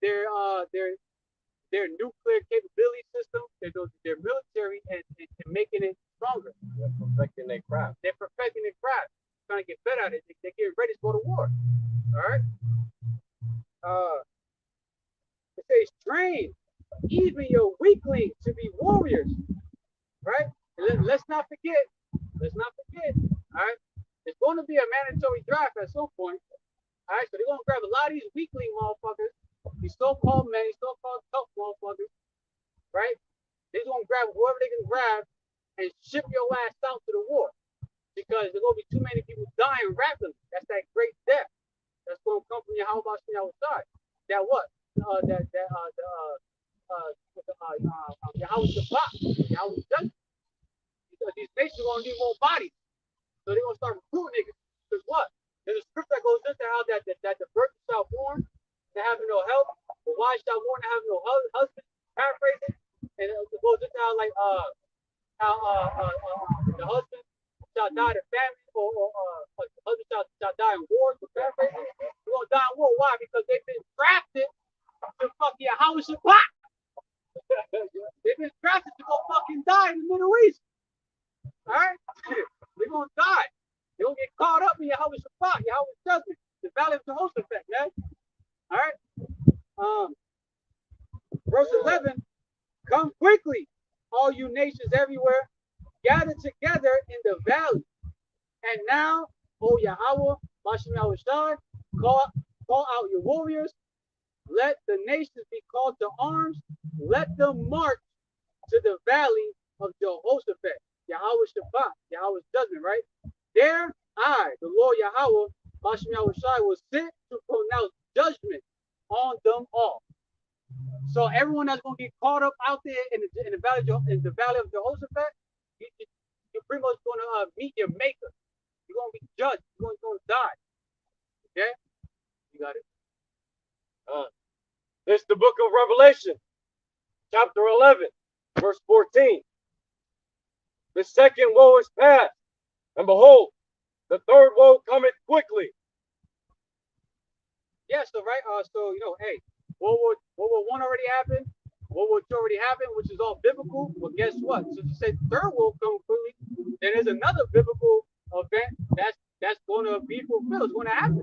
A: their nuclear capability system, their military, and making it stronger.
B: They're perfecting their craft.
A: They're perfecting their craft, trying to get better at it. They're getting ready to go to war. All right. It says train even your weaklings to be warriors, right? Let's not forget. All right. It's going to be a mandatory draft at some point. All right. So they're going to grab a lot of these weakling motherfuckers, these so-called men, these so-called tough motherfuckers, right? They're going to grab whoever they can grab and ship your ass out to the war, because there's going to be too many people dying rapidly. That's that great death that's going to come from YAHAWAH BAHASHAM YAHAWASHI. That what? Yahweh Shabbat, Yahweh judgment. Because these nations are going to need more bodies. So they're going to start recruiting niggas. Because what? There's a script that goes into how that the virgin shall born to have no help, the wife shall born to have no husband. Paraphrasing. And it goes into how the husband shall die in famine, or the husband shall die in war. Paraphrasing. They're going to die in war. Why? Because they've been drafted to fucking Yahweh Shabbat. They've been drafted to go fucking die in the Middle East. Alright? They're gonna die. They're gonna get caught up in Yahweh Shabbat, Yahweh judgment, the valley of Jehoshaphat, man. Alright? Verse 11, come quickly, all you nations everywhere, gather together in the valley. And now, O YAHAWAH BAHASHAM YAHAWASHI, call out your warriors. Let the nations be called to arms. Let them march to the valley of Jehoshaphat, Yahweh Shabbat, Yahweh's judgment, right? There I, the Lord YAHAWAH BAHASHAM YAHAWASHI, will sit to pronounce judgment on them all. So everyone that's going to get caught up out there in the valley of Jehoshaphat, you're pretty much going to meet your maker. You're going to be judged. You're going to die. Okay? You got it.
B: It's the book of Revelation, chapter 11, verse 14. The second woe is past, and behold, the third woe cometh quickly.
A: Yeah, so right, hey, World War I already happened, World War II already happened, which is all biblical. Well, guess what? Since you said third woe coming quickly, then there's another biblical event that's going to be fulfilled. It's going to happen.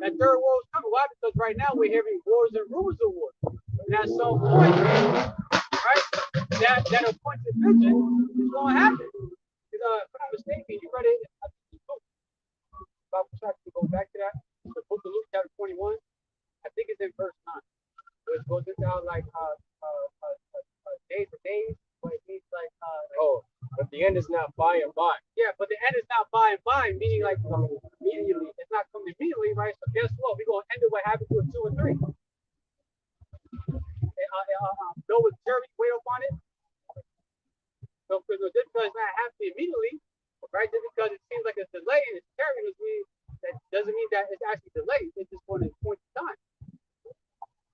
A: That third war is coming. Why? Because right now we're hearing wars and rumors of wars. And at some point, right, that appointed vision is going to happen. If I'm not mistaken, you read it. About to go back to that. The book of Luke, chapter 21. I think it's in verse 9. It goes into how days for days, but it means
B: but the end is not by and by.
A: Yeah, but the end is not by and by, meaning like immediately. It's not coming immediately, right? So guess what? We're gonna end it what happened to a 2 and 3. Go with jury, wait up on it. So just because it's not happening immediately, right? Just because it seems like it's delayed and it's carrying us, that doesn't mean that it's actually delayed. It's just for a point in time.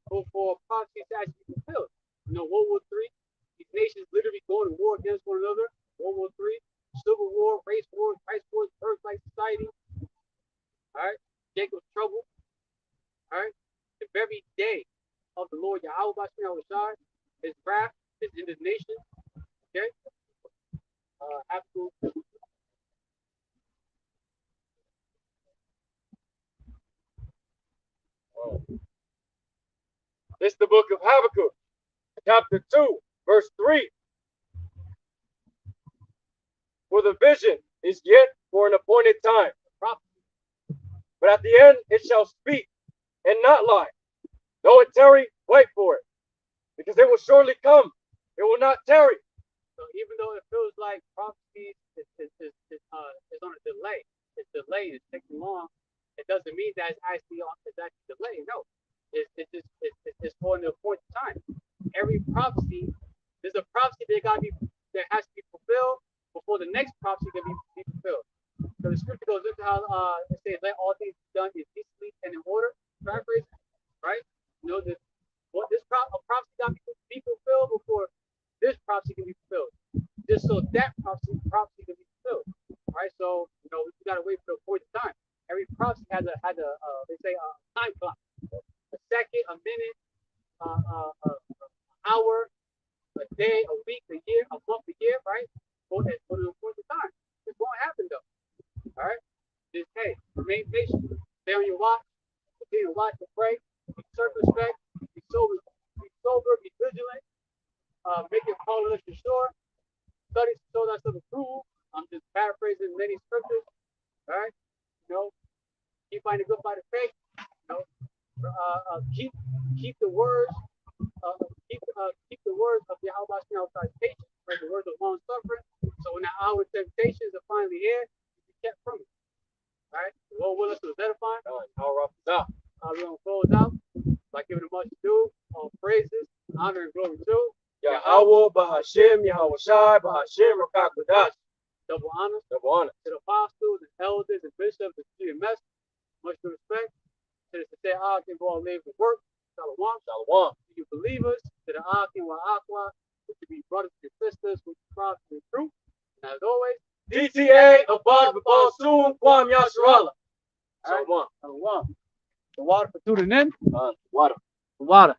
A: For prophecies to actually be fulfilled. World War III, these nations literally going to war against one another. World War III, Civil War, race wars, price wars, birthright society. All right, Jacob's trouble. All right, the very day of the Lord YAHAWAH BAHASHAM YAHAWASHI, his wrath, his indignation. Okay,
B: It's the book of Habakkuk, chapter 2, verse 3. For the vision is yet for an appointed time, but at the end it shall speak and not lie. Though it tarry, wait for it, because it will surely come. It will not tarry.
A: So even though it feels like prophecy is on a delay, it's delayed, it's taking long, it doesn't mean that it's actually delayed. No, it's for an appointed time. Every prophecy, there's a prophecy that has to be fulfilled before the next prophecy can be fulfilled. So the scripture goes into how it says, "Let all things be done in decently and in order." Paraphrase, right? You know, a prophecy got to be fulfilled before this prophecy can be fulfilled. Just so that prophecy can be fulfilled. Right? So, you know, we gotta wait for the appointed time. Every prophecy has a they say a time clock. A second, a minute, an hour, a day, a week, a year, a month, a year, right? For the appointed time. It won't happen though. All right? Just hey, remain patient, stay on your watch, continue to watch and pray, be circumspect, be sober, be vigilant, make your calling sure, study to show thyself approved. I'm just paraphrasing many scriptures. All right? You know, keep fighting the good fight of faith. You know, keep the words, keep the words of Yahawah Shai patience, right? The words of long suffering. So when the hour of temptations are finally here, you be kept from it. All right? The Lord will us to edifying.
B: YAHAWAH RATAZA.
A: We're gonna close out by giving a much due, all praises, honor, and glory to
B: YAHAWAH BAHASHAM YAHAWASHI QADASH.
A: double honor
B: Double honor.
A: to the apostles and elders and bishops and GMS. Much respect to the Sister Akin for all labor work. Shalom.
B: Shalom.
A: To you believers, to the Akin YAHAWAH, which should be brothers and sisters with cross and truth. And as always,
B: DTA above the ball soon. Kwam Yasharala.
A: all right,
B: Shalom.
A: Shalom. The water for tuning in.
B: Water.
A: The water.